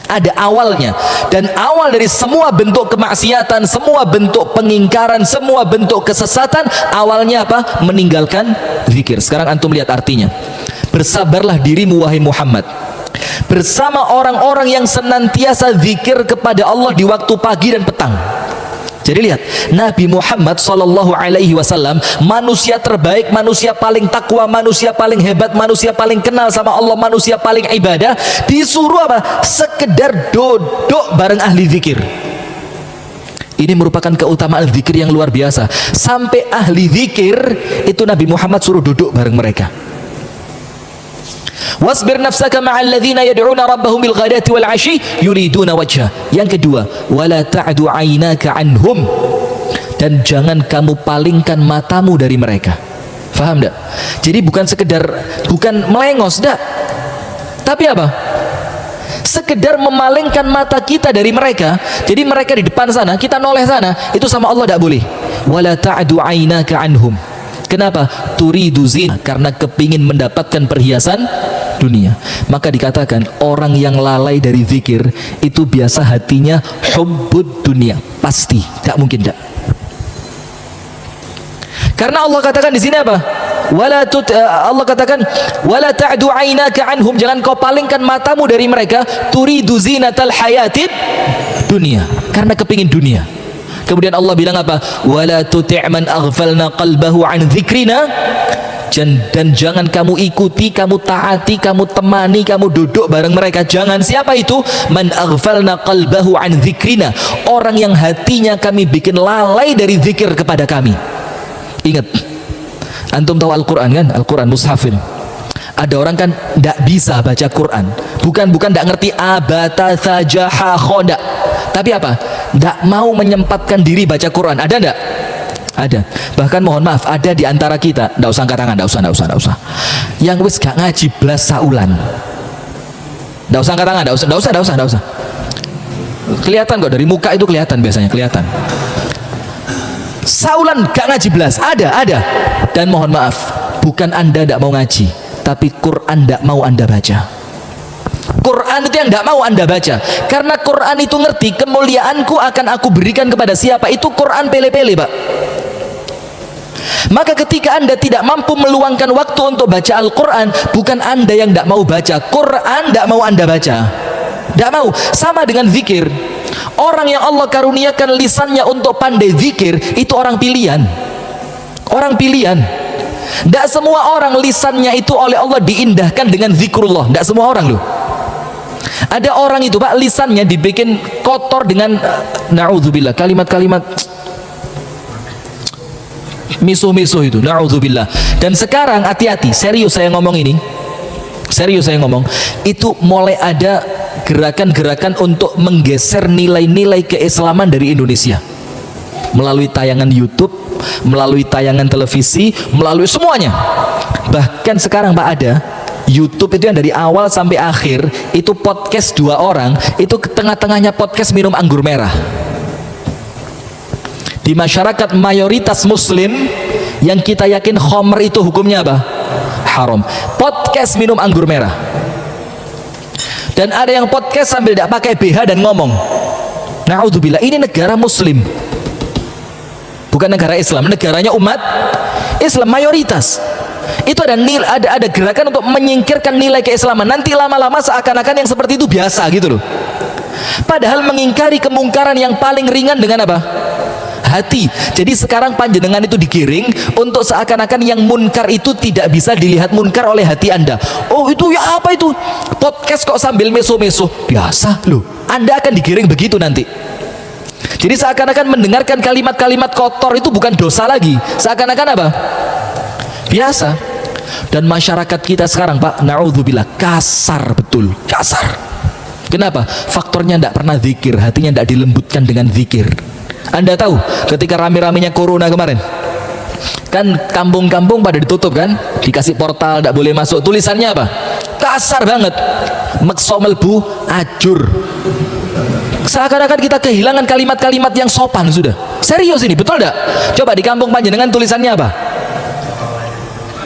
A: ada awalnya. Dan awal dari semua bentuk kemaksiatan, semua bentuk pengingkaran, semua bentuk kesesatan, awalnya apa? Meninggalkan zikir. Sekarang antum lihat artinya. Bersabarlah dirimu wahai Muhammad bersama orang-orang yang senantiasa zikir kepada Allah di waktu pagi dan petang. Jadi lihat, Nabi Muhammad SAW manusia terbaik, manusia paling takwa, manusia paling hebat, manusia paling kenal sama Allah, manusia paling ibadah, disuruh apa? Sekedar duduk bareng ahli zikir. Ini merupakan keutamaan zikir yang luar biasa. Sampai ahli zikir itu Nabi Muhammad suruh duduk bareng mereka. Wasbir nafsaka ma'al ladzina yad'una rabbahum bil ghadati wal 'ashyi yuriduna wajha. Yang kedua, wala ta'du 'ainaka 'anhum, dan jangan kamu palingkan matamu dari mereka. Faham enggak? Jadi bukan sekedar, bukan melengos enggak, tapi apa? Sekedar memalingkan mata kita dari mereka. Jadi mereka di depan sana, kita noleh sana, itu sama Allah enggak boleh. Wala ta'du 'ainaka 'anhum. Kenapa? Turidu zina, karena kepingin mendapatkan perhiasan dunia. Maka dikatakan orang yang lalai dari zikir itu biasa hatinya hubbud dunia, pasti, tak mungkin tak. Karena Allah katakan di sini apa? Allah katakan wala ta'du 'ainaka 'anhum, jangan kau palingkan matamu dari mereka, turidu zinatal hayatid dunia, karena kepingin dunia. Kemudian Allah bilang apa? Wala tuti' man aghfalna qalbahu 'an dzikrina, dan jangan kamu ikuti, kamu taati, kamu temani, kamu duduk bareng mereka. Jangan. Siapa itu? Man aghfalna qalbahu 'an dzikrina, orang yang hatinya kami bikin lalai dari zikir kepada kami. Ingat, antum tahu Al-Quran kan? Al-Quran mushafin. Ada orang kan tidak bisa baca Quran, bukan tidak ngerti abata sajaha khoda, tapi apa? Tidak mau menyempatkan diri baca Quran. Ada tidak? Ada. Bahkan mohon maaf, ada di antara kita, tidak usah angkat tangan, tidak usah, yang wis gak ngaji belas saulan. Tidak usah angkat tangan, tidak usah. Kelihatan kok, dari muka itu kelihatan, biasanya kelihatan. Saulan gak ngaji belas, ada. Dan mohon maaf, bukan anda tidak mau ngaji, tapi Quran tidak mau anda baca. Quran itu yang tidak mau anda baca, karena Quran itu ngerti kemuliaanku akan aku berikan kepada siapa. Itu Quran pele-pele, Pak. Maka ketika anda tidak mampu meluangkan waktu untuk baca Al-Quran, bukan anda yang tidak mau baca, Quran tidak mau anda baca, tidak mau. Sama dengan zikir, orang yang Allah karuniakan lisannya untuk pandai zikir, itu orang pilihan. Tidak semua orang lisannya itu oleh Allah diindahkan dengan zikrullah. Tidak semua orang loh. Ada orang itu Pak, lisannya dibikin kotor dengan na'udzubillah, kalimat-kalimat misuh-misuh itu, na'udzubillah. Dan sekarang hati-hati, serius saya ngomong ini, serius saya ngomong, itu mulai ada gerakan-gerakan untuk menggeser nilai-nilai keislaman dari Indonesia melalui tayangan YouTube, melalui tayangan televisi, melalui semuanya. Bahkan sekarang Pak, ada YouTube itu yang dari awal sampai akhir itu podcast 2 orang, itu tengah-tengahnya podcast minum anggur merah. Di masyarakat mayoritas muslim yang kita yakin khamr itu hukumnya apa? Haram. Podcast minum anggur merah. Dan ada yang podcast sambil tidak pakai BH dan ngomong. Na'udzubillah, ini negara muslim, bukan negara Islam, negaranya umat Islam mayoritas. Itu ada gerakan untuk menyingkirkan nilai keislaman. Nanti lama-lama seakan-akan yang seperti itu biasa gitu loh. Padahal mengingkari kemungkaran yang paling ringan dengan apa? Hati. Jadi sekarang panjenengan itu digiring untuk seakan-akan yang munkar itu tidak bisa dilihat munkar oleh hati Anda. Oh itu ya apa itu? Podcast kok sambil meso-meso? Biasa loh. Anda akan digiring begitu nanti. Jadi seakan-akan mendengarkan kalimat-kalimat kotor itu bukan dosa lagi. Seakan-akan apa? Biasa. Dan masyarakat kita sekarang Pak, na'udzubillah, kasar betul, kasar. Kenapa? Faktornya tidak pernah zikir, hatinya tidak dilembutkan dengan zikir. Anda tahu ketika rame-ramenya corona kemarin, kan kampung-kampung pada ditutup kan, dikasih portal, tidak boleh masuk. Tulisannya apa? Kasar banget, makso melbu ajur. Seakan-akan kita kehilangan kalimat-kalimat yang sopan sudah. Serius ini, betul tidak? Coba di kampung panjenengan tulisannya apa?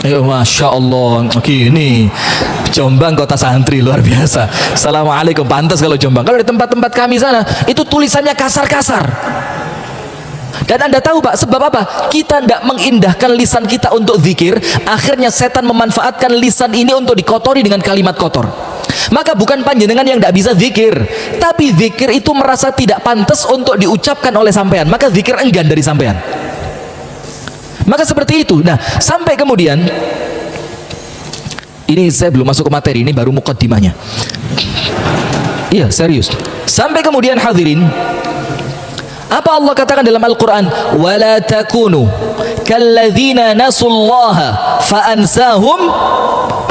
A: Masya Allah, gini Jombang kota santri luar biasa. Assalamualaikum, pantas kalau Jombang. Kalau di tempat-tempat kami sana itu tulisannya kasar-kasar. Dan Anda tahu Pak, sebab apa? Kita tidak mengindahkan lisan kita untuk zikir. Akhirnya setan memanfaatkan lisan ini untuk dikotori dengan kalimat kotor. Maka bukan panjenengan yang tidak bisa zikir, tapi zikir itu merasa tidak pantas untuk diucapkan oleh sampean, maka zikir enggan dari sampean. Maka seperti itu. Nah, sampai kemudian ini saya belum masuk ke materi, ini baru mukaddimahnya. Iya, serius. Sampai kemudian hadirin, apa Allah katakan dalam Al-Quran? وَلَا تَكُونُوا كَالَّذِينَ نَسُوا اللَّهَ فَأَنْسَاهُمْ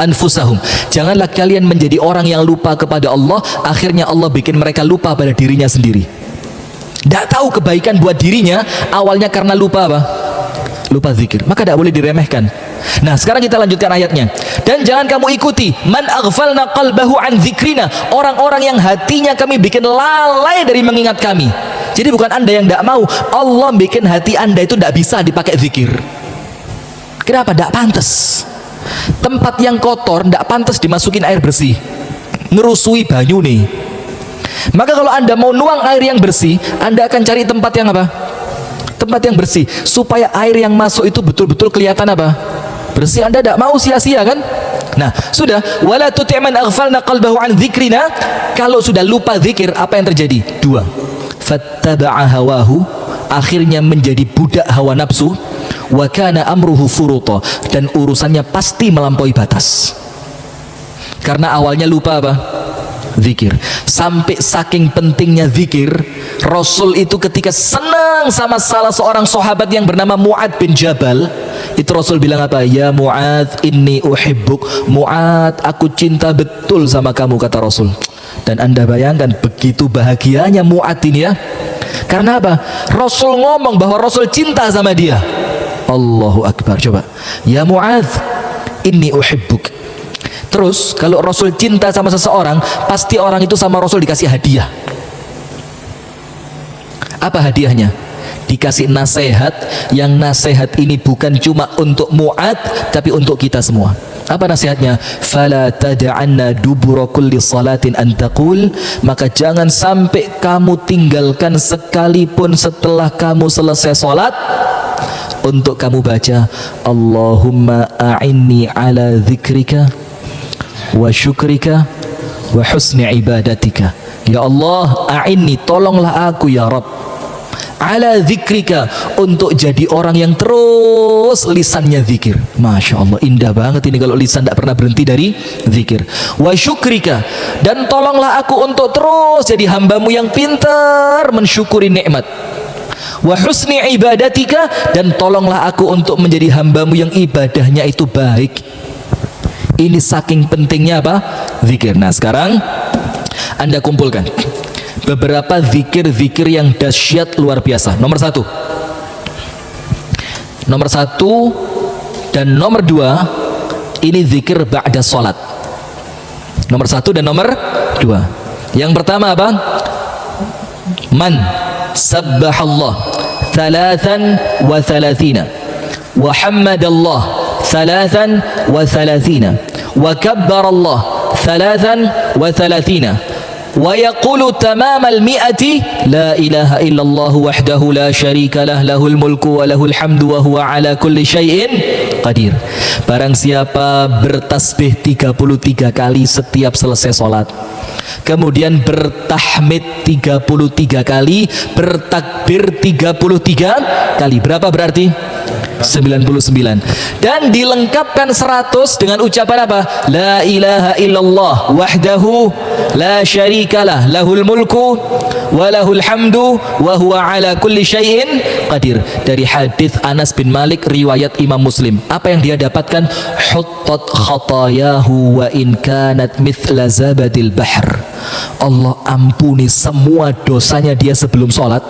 A: أَنفُسَهُمْ. Janganlah kalian menjadi orang yang lupa kepada Allah, akhirnya Allah bikin mereka lupa pada dirinya sendiri. Tidak tahu kebaikan buat dirinya, awalnya karena lupa apa? Lupa zikir. Maka tidak boleh diremehkan. Nah, sekarang kita lanjutkan ayatnya. Dan jangan kamu ikuti man aghfalna qalbahu an dzikrina, orang-orang yang hatinya kami bikin lalai dari mengingat kami. Jadi bukan Anda yang tidak mau, Allah bikin hati Anda itu tidak bisa dipakai zikir. Kenapa? Tidak pantas. Tempat yang kotor tidak pantas dimasukin air bersih, ngerusui banyu nih. Maka kalau Anda mau nuang air yang bersih, Anda akan cari tempat yang apa? Tempat yang bersih, supaya air yang masuk itu betul-betul kelihatan apa? Bersih. Anda tidak mau sia-sia kan? Nah, sudah, wala tuti' man aghfalna qalbahu an dzikrina. Kalau sudah lupa zikir, apa yang terjadi? 2. Fattaba'a hawahu, akhirnya menjadi budak hawa nafsu. Wa kana amruhu furuta, dan urusannya pasti melampaui batas. Karena awalnya lupa apa? Zikir. Sampai saking pentingnya zikir, Rasul itu ketika senang sama salah seorang sahabat yang bernama Mu'ad bin Jabal, itu Rasul bilang apa? Ya Mu'ad, inni uhibbuk. Mu'ad, aku cinta betul sama kamu, kata Rasul. Dan Anda bayangkan begitu bahagianya Mu'ad ini ya. Karena apa? Rasul ngomong bahwa Rasul cinta sama dia. Allahu Akbar. Coba, ya Mu'ad, inni uhibbuk. Terus kalau Rasul cinta sama seseorang, pasti orang itu sama Rasul dikasih hadiah. Apa hadiahnya? Dikasih nasihat, yang nasihat ini bukan cuma untuk Mu'ad, tapi untuk kita semua. Apa nasihatnya? Fala tad'anna dubura kulli salatin an taqul, maka jangan sampai kamu tinggalkan sekalipun setelah kamu selesai salat untuk kamu baca Allahumma a'inni ala dzikrika wa syukrika wa husni ibadatika. Ya Allah, a'inni, tolonglah aku ya Rabb, ala dzikrika, untuk jadi orang yang terus lisannya zikir. Masya Allah, indah banget ini kalau lisan tidak pernah berhenti dari zikir. Wa syukrika, dan tolonglah aku untuk terus jadi hambamu yang pintar mensyukuri nikmat. Wa husni ibadatika, dan tolonglah aku untuk menjadi hambamu yang ibadahnya itu baik. Ini saking pentingnya apa? Zikir. Nah sekarang Anda kumpulkan beberapa zikir-zikir yang dahsyat luar biasa. Nomor satu dan nomor dua, ini zikir ba'da sholat. Nomor satu dan nomor dua. Yang pertama apa? Man sabbahallah thalathan wa thalathina wa hammadallah thalathan wa thalathina wa kabbarallah thalathan wa thalathina wa yaqulu tamamal mi'ati la ilaha illallah wahdahu la syarika lah lahul mulku wa lahul hamdu wa huwa ala kulli syai'in qadir. Barang siapa bertasbih 33 kali setiap selesai sholat, kemudian bertahmid 33 kali, bertakbir 33 kali, berapa berarti? 99. Dan dilengkapkan 100 dengan ucapan apa? La ilaha illallah wahdahu la syarikalah lahul mulku wa lahul hamdu wa huwa ala kulli syai'in qadir. Dari hadis Anas bin Malik riwayat Imam Muslim. Apa yang dia dapatkan? Huttat khatayahu wa in kanat mithla zabadil bahr. Allah ampuni semua dosanya dia sebelum sholat,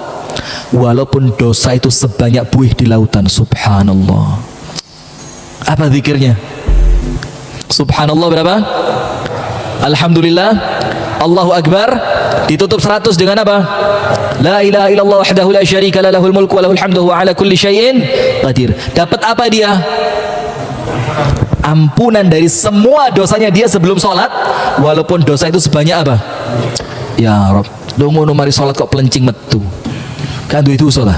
A: walaupun dosa itu sebanyak buih di lautan. Subhanallah. Apa zikirnya? Subhanallah berapa? Alhamdulillah, Allahu Akbar, ditutup 100 dengan apa? La ilaha illallah wahdahu la syarika lah lahul mulku wa lahul hamdu wa ala kulli syai'in qadir. Dapat apa dia? Ampunan dari semua dosanya dia sebelum sholat, walaupun dosa itu sebanyak apa? Ya Rob, dongo mari sholat kok pelencing metu kan itu salah.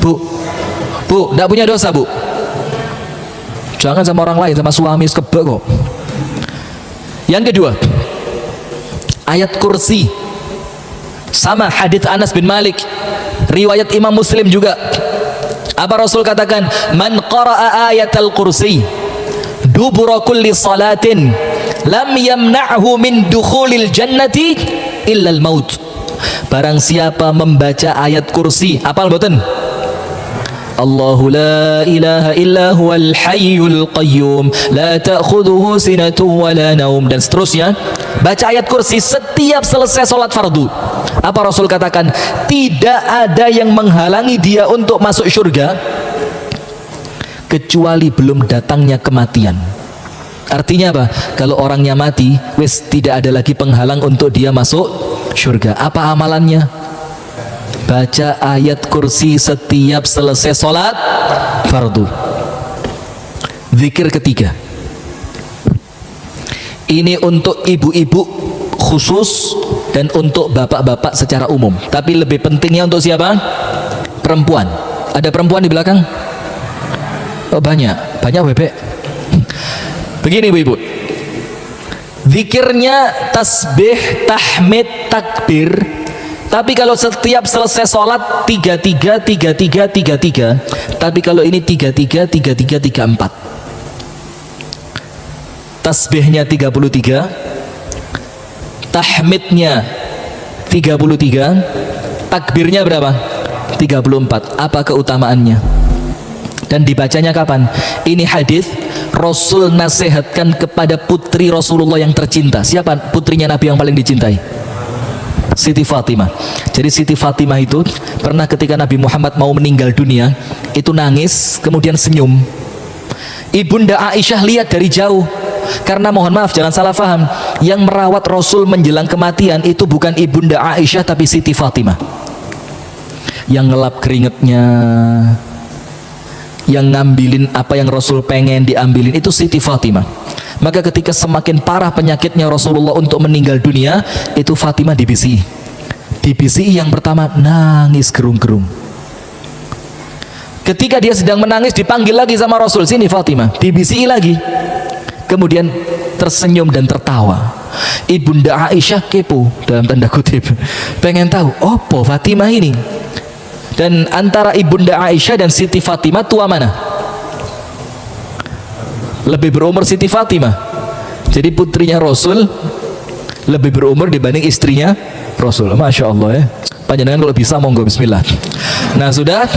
A: Bu, tidak punya dosa bu, jangan sama orang lain, sama suami sekebek kok. Yang kedua, ayat kursi, sama hadits Anas bin Malik riwayat Imam Muslim juga. Apa Rasul katakan? Man qara'a ayatal kursi dubura kulli salatin lam yamna'hu min dukhulil jannati illal maut. Barang siapa membaca ayat kursi, apal boten? Allahu la ilaha illa huwal hayyul qayyum la ta'khudhuhu sinatun wa la naum, dan seterusnya. Baca ayat kursi setiap selesai sholat fardu. Apa Rasul katakan? Tidak ada yang menghalangi dia untuk masuk surga kecuali belum datangnya kematian. Artinya apa? Kalau orangnya mati, wis tidak ada lagi penghalang untuk dia masuk surga. Apa amalannya? Baca ayat kursi setiap selesai sholat fardu. Zikir ketiga, ini untuk ibu-ibu khusus dan untuk bapak-bapak secara umum, tapi lebih pentingnya untuk siapa? Perempuan. Ada perempuan di belakang? Oh banyak bebek. Begini ibu-ibu, zikirnya tasbih, tahmid, takbir. Tapi kalau setiap selesai sholat 33, 33, 33. Tapi kalau ini 33, 33, 34. Tasbihnya 33, tahmidnya 33, takbirnya berapa? 34. Apa keutamaannya? Dan dibacanya kapan? Ini hadis Rasul nasihatkan kepada putri Rasulullah yang tercinta. Siapa putrinya Nabi yang paling dicintai? Siti Fatimah. Jadi Siti Fatimah itu pernah ketika Nabi Muhammad mau meninggal dunia, itu nangis kemudian senyum. Ibunda Aisyah lihat dari jauh. Karena mohon maaf jangan salah paham, yang merawat Rasul menjelang kematian itu bukan ibunda Aisyah tapi Siti Fatimah. Yang ngelap keringetnya, yang ngambilin apa yang Rasul pengen diambilin itu Siti Fatimah. Maka ketika semakin parah penyakitnya Rasulullah untuk meninggal dunia, itu Fatimah dibisi. Dibisi yang pertama nangis gerung-gerung. Ketika dia sedang menangis dipanggil lagi sama Rasul, sini Fatimah, dibisi lagi. Kemudian tersenyum dan tertawa. Ibunda Aisyah kepo dalam tanda kutip, pengen tahu opo Fatimah ini. Dan antara Ibunda Aisyah dan Siti Fatimah, tua mana? Lebih berumur Siti Fatimah. Jadi putrinya Rasul lebih berumur dibanding istrinya Rasul. Masya Allah ya. Panjenengan kalau bisa monggo bismillah. Nah sudah.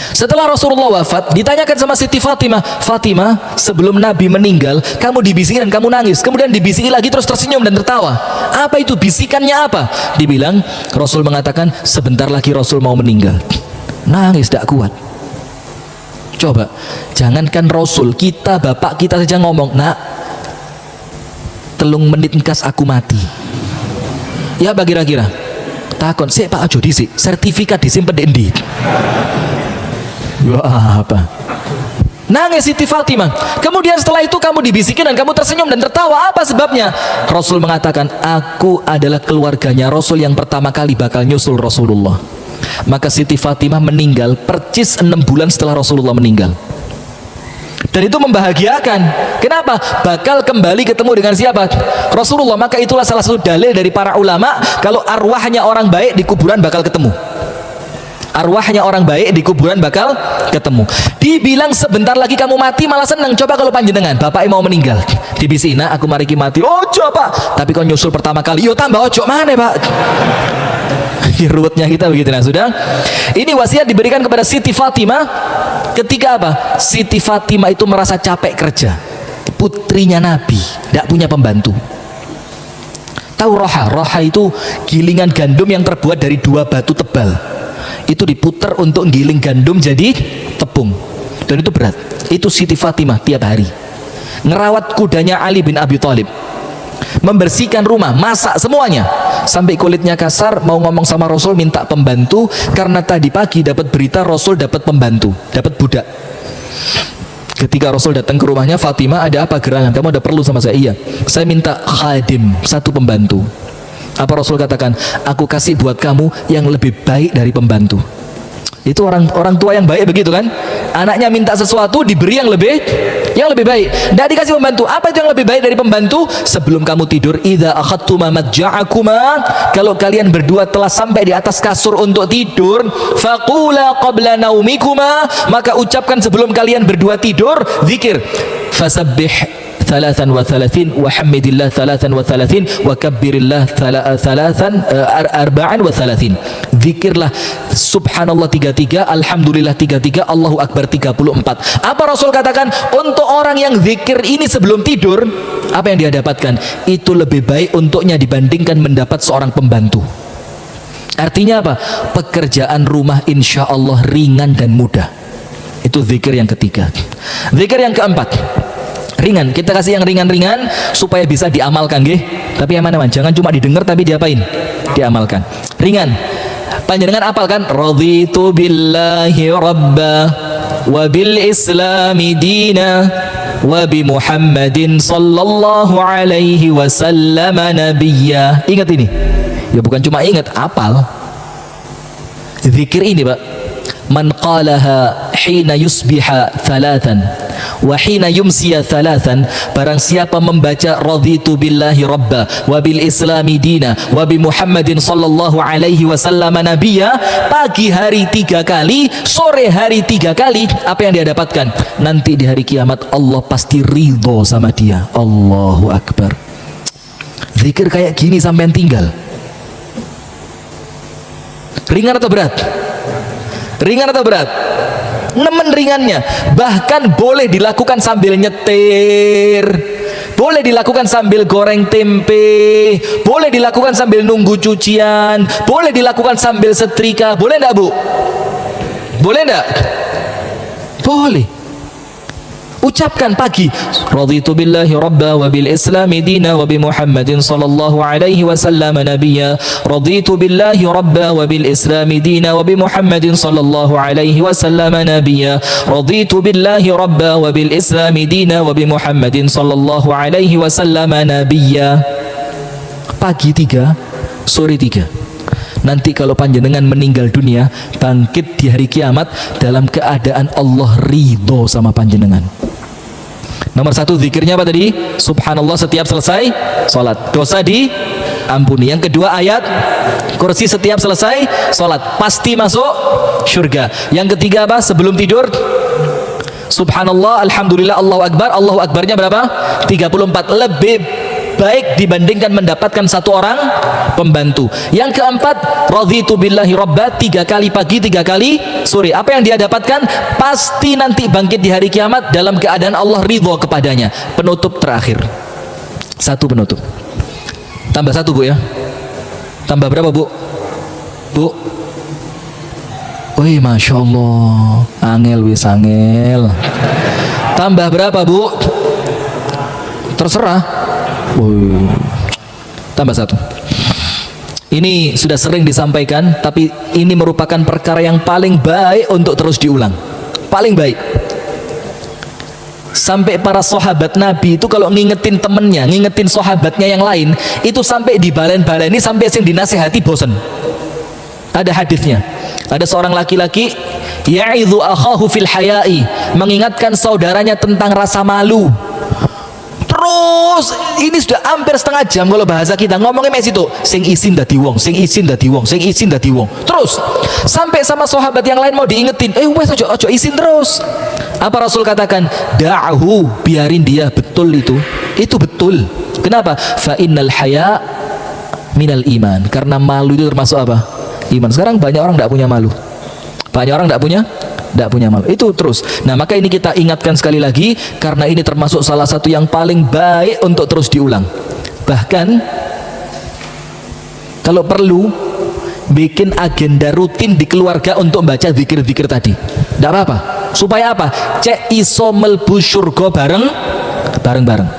A: Setelah Rasulullah wafat, ditanyakan sama Siti Fatimah, Fatimah, sebelum Nabi meninggal, kamu dibisiki dan kamu nangis, kemudian dibisiki lagi terus tersenyum dan tertawa. Apa itu bisikannya apa? Dibilang, Rasul mengatakan, sebentar lagi Rasul mau meninggal. Nangis tidak kuat. Coba, jangankan Rasul, kita, bapak kita saja ngomong, nak, telung menit engkas aku mati. Ya apa kira-kira? Takon, sik Pak Ajo disik, sertifikat disimpen di endi? Wah, apa? Nangis Siti Fatimah. Kemudian setelah itu kamu dibisikin dan kamu tersenyum dan tertawa. Apa sebabnya? Rasul mengatakan, aku adalah keluarganya Rasul yang pertama kali bakal nyusul Rasulullah. Maka Siti Fatimah meninggal percis 6 bulan setelah Rasulullah meninggal. Dan itu membahagiakan. Kenapa? Bakal kembali ketemu dengan siapa? Rasulullah. Maka itulah salah satu dalil dari para ulama, kalau arwahnya orang baik di kuburan bakal ketemu. Arwahnya orang baik di kuburan bakal ketemu. Dibilang sebentar lagi kamu mati malah senang. Coba kalau panjenengan bapak mau meninggal, dibisina aku mariki mati. Ojo pak, tapi kau nyusul pertama kali, yo tambah ojo mana pak? Ruwetnya kita begitu. Nah sudah, ini wasiat diberikan kepada Siti Fatimah ketika apa? Siti Fatimah itu merasa capek kerja, putrinya Nabi, tidak punya pembantu. Tahu roha? Roha itu gilingan gandum yang terbuat dari 2 batu tebal. Itu diputar untuk giling gandum jadi tepung, dan itu berat. Itu Siti Fatimah tiap hari ngerawat kudanya Ali bin Abi Thalib, membersihkan rumah, masak semuanya, sampai kulitnya kasar. Mau ngomong sama Rasul minta pembantu, karena tadi pagi dapat berita Rasul dapat pembantu, dapat budak. Ketika Rasul datang ke rumahnya, Fatimah, ada apa gerangan? Kamu ada perlu sama saya? Iya, saya minta khadim, 1 pembantu. Apa Rasul katakan? Aku kasih buat kamu yang lebih baik dari pembantu. Itu orang tua yang baik begitu kan? Anaknya minta sesuatu diberi yang lebih baik. Tidak dikasih pembantu. Apa itu yang lebih baik dari pembantu? Sebelum kamu tidur, idza akhadtuma madja'akuma, kalau kalian berdua telah sampai di atas kasur untuk tidur, faqula qabla naumikuma, maka ucapkan sebelum kalian berdua tidur zikir, fasabbih 33 wa hamidillah 33 wa kabbirillah 34. Zikirlah subhanallah 33, alhamdulillah 33, Allahu akbar 34. Apa Rasul katakan? Untuk orang yang zikir ini sebelum tidur, apa yang dia dapatkan? Itu lebih baik untuknya dibandingkan mendapat seorang pembantu. Artinya apa? Pekerjaan rumah insya Allah ringan dan mudah. Itu zikir yang ketiga. Zikir yang keempat, ringan. Kita kasih yang ringan-ringan supaya bisa diamalkan, nggih. Tapi yang mana? Jangan cuma didengar tapi diapain? Diamalkan. Ringan. Panjenengan apalkan? Raditu billahi rabba wa bil islami dina wa bi Muhammadin sallallahu alaihi wasallam nabiyya. Ingat ini. Ya bukan cuma ingat, apal. Zikir ini, Pak. Man qalaha hina yusbiha 3 wa hina yumsiya 3, barang siapa membaca raditu billahi rabba wa bil islami dina wa bi Muhammadin sallallahu alaihi wasallam nabiyya, pagi hari 3 kali, sore hari 3 kali, apa yang dia dapatkan? Nanti di hari kiamat Allah pasti ridho sama dia. Allahu akbar. Zikir kayak gini sampai tinggal. Ringan atau berat? Ringan atau berat? Nemen ringannya. Bahkan boleh dilakukan sambil nyetir, boleh dilakukan sambil goreng tempe, boleh dilakukan sambil nunggu cucian, boleh dilakukan sambil setrika. Boleh enggak, Bu? Boleh enggak? Boleh. Ucapkan pagi, raditu billahi rabba wa bil islami dina wa bi Muhammadin sallallahu alaihi wasallam nabiyya, raditu billahi rabba wa bil islami dina wa bi Muhammadin sallallahu alaihi wasallam nabiyya, raditu billahi rabba wa bil islami dina wa bi Muhammadin sallallahu alaihi wasallam nabiyya. Pagi 3, sore 3. Nanti kalau panjenengan meninggal dunia, bangkit di hari kiamat dalam keadaan Allah ridho sama panjenengan. Nomor 1 zikirnya apa tadi? Subhanallah setiap selesai sholat, dosa diampuni. Yang kedua ayat kursi setiap selesai sholat, pasti masuk surga. Yang ketiga apa? Sebelum tidur, subhanallah, alhamdulillah, Allahu Akbar. Allahu Akbarnya berapa? 34. Lebih baik dibandingkan mendapatkan satu orang pembantu. Yang keempat, raditu billahi robba, 3 kali pagi 3 kali sore. Apa yang dia dapatkan? Pasti nanti bangkit di hari kiamat dalam keadaan Allah ridho kepadanya. Penutup terakhir, satu penutup, tambah satu bu ya, tambah berapa bu? Bu, wih masya Allah, angel wis angel. Tambah berapa bu? Terserah. Wih, tambah satu. Ini sudah sering disampaikan, tapi ini merupakan perkara yang paling baik untuk terus diulang. Paling baik. Sampai para sahabat Nabi itu kalau ngingetin temennya, ngingetin sahabatnya yang lain, itu sampai dibalen-baleni, sampai yang dinasihati bosan. Ada hadisnya. Ada seorang laki-laki ya'idhu akhahu fil haya'i, mengingatkan saudaranya tentang rasa malu. Terus ini sudah hampir setengah jam kalau bahasa kita ngomongin mes itu, sing isin dadi wong, sing isin dadi wong, sing isin dadi wong. Terus sampai sama sahabat yang lain mau diingetin, wes ojo isin terus. Apa Rasul katakan? Da'hu, biarin dia, betul itu betul. Kenapa? Fa innal haya minal iman, karena malu itu termasuk apa? Iman. Sekarang banyak orang tidak punya malu, banyak orang tidak punya malu, itu terus. Nah maka ini kita ingatkan sekali lagi, karena ini termasuk salah satu yang paling baik untuk terus diulang. Bahkan kalau perlu bikin agenda rutin di keluarga untuk baca zikir-zikir tadi, tidak apa-apa. Supaya apa? Cek iso melbu syurga bareng-bareng.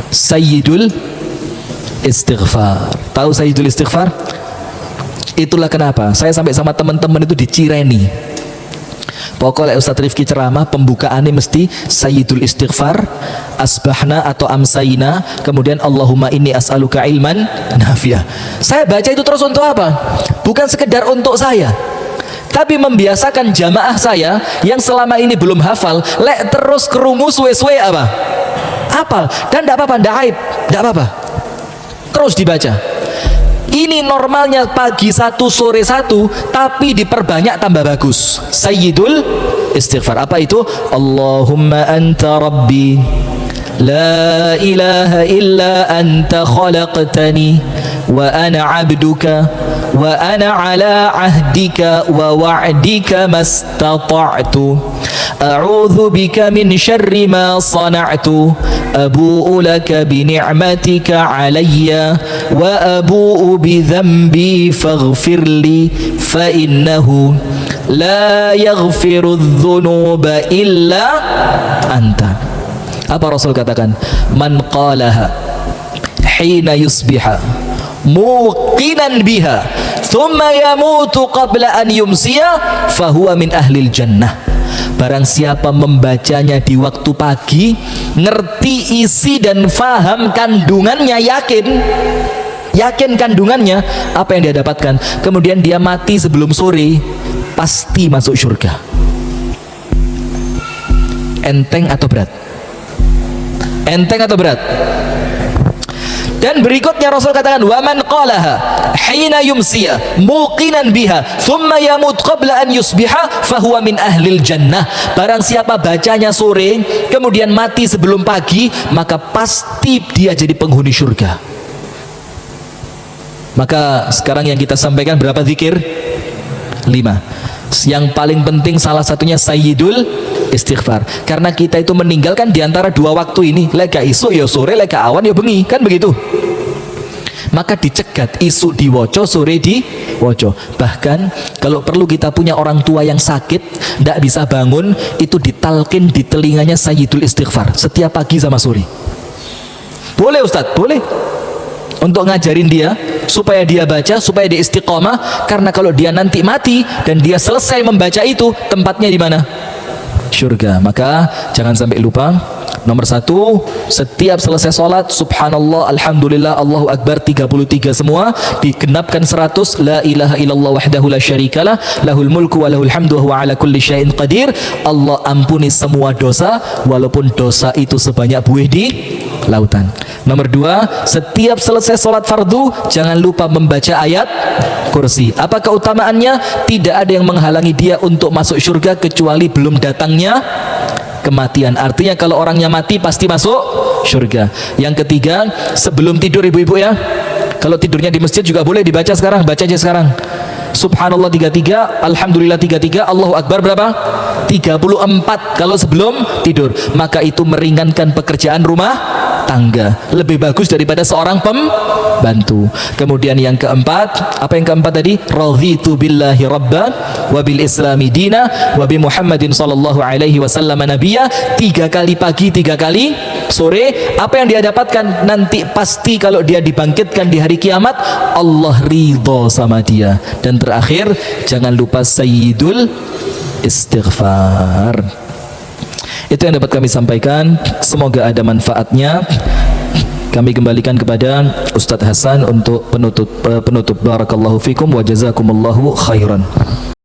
A: Sayyidul istighfar. Tahu Sayyidul istighfar? Itulah kenapa saya sampai sama teman-teman itu dicireni. Pokoknya Ustaz Rifki ceramah pembukaannya mesti Sayyidul istighfar, asbahna atau amsayna, kemudian Allahumma inni as'aluka ilman nafi'ah. Saya baca itu terus untuk apa? Bukan sekedar untuk saya, tapi membiasakan jamaah saya yang selama ini belum hafal, lek terus kerungu suwe-suwe apa? Hafal. Dan tidak apa-apa, tidak aib, tidak apa-apa, terus dibaca. Ini normalnya pagi satu, sore satu, tapi diperbanyak tambah bagus. Sayyidul istighfar. Apa itu? Allahumma anta rabbi, la ilaha illa anta khalaqtani, wa ana abduka, wa ana ala ahdika wa wa'dika mastata'tu, a'udhu bika min syarri ma sana'tu, abu'u laka bi ni'matika alayya wa abu'u bi dhanbi faghfirli fa innahu la yaghfiru dhunuba illa anta. Apa Rasul katakan? Man qalaha hina yusbiha muqinan biha thumma yamutu qabla an yumsiya fahuwa min ahlil jannah. Barang siapa membacanya di waktu pagi, ngerti isi dan faham kandungannya, yakin kandungannya, apa yang dia dapatkan, kemudian dia mati sebelum sore, pasti masuk surga. Enteng atau berat? Enteng atau berat? Dan berikutnya Rasul katakan, wa man qalaha hina yumsiya muqinan biha thumma yamut qabla an yusbiha fahuwa min ahlil jannah. Barang siapa bacanya sore kemudian mati sebelum pagi, maka pasti dia jadi penghuni surga. Maka sekarang yang kita sampaikan berapa zikir? 5. Yang paling penting salah satunya Sayyidul istighfar, karena kita itu meninggalkan diantara dua waktu ini, leka isu ya sore, leka awan ya bengi, kan begitu. Maka dicegat, isu diwoco, sore diwoco. Bahkan kalau perlu kita punya orang tua yang sakit, tidak bisa bangun, itu ditalkin di telinganya Sayyidul istighfar setiap pagi sama sore. Boleh Ustadz? Boleh, untuk ngajarin dia supaya dia baca, supaya dia istiqomah. Karena kalau dia nanti mati dan dia selesai membaca itu, tempatnya di mana? Surga. Maka jangan sampai lupa, nomor 1, setiap selesai sholat subhanallah, alhamdulillah, Allahu Akbar 33 semua, digenapkan 100 la ilaha illallah wahdahu la syarikalah, lahul mulku wa lahul hamdu wa huwa ala kulli syai'in qadir. Allah ampuni semua dosa, walaupun dosa itu sebanyak buih di lautan. Nomor 2, setiap selesai sholat fardu jangan lupa membaca ayat kursi. Apa keutamaannya? Tidak ada yang menghalangi dia untuk masuk surga kecuali belum datangnya kematian. Artinya kalau orangnya mati pasti masuk surga. Yang ketiga, sebelum tidur ibu-ibu ya, kalau tidurnya di masjid juga boleh dibaca sekarang, baca aja sekarang. Subhanallah 33, Alhamdulillah 33, Allahu Akbar berapa? 34 kalau sebelum tidur. Maka itu meringankan pekerjaan rumah tangga, lebih bagus daripada seorang pembantu. Kemudian yang keempat, apa yang keempat tadi? Raditu billahi rabba wa bil islami dina wa bi Muhammadin sallallahu alaihi wasallam nabiyya. 3 kali pagi, 3 kali sore. Apa yang dia dapatkan nanti? Pasti kalau dia dibangkitkan di hari kiamat, Allah ridho sama dia. Dan terakhir, jangan lupa sayyidul istighfar. Itu yang dapat kami sampaikan, semoga ada manfaatnya. Kami kembalikan kepada Ustadz Hasan untuk penutup. Barakallahu fikum wa jazakumullahu khairan.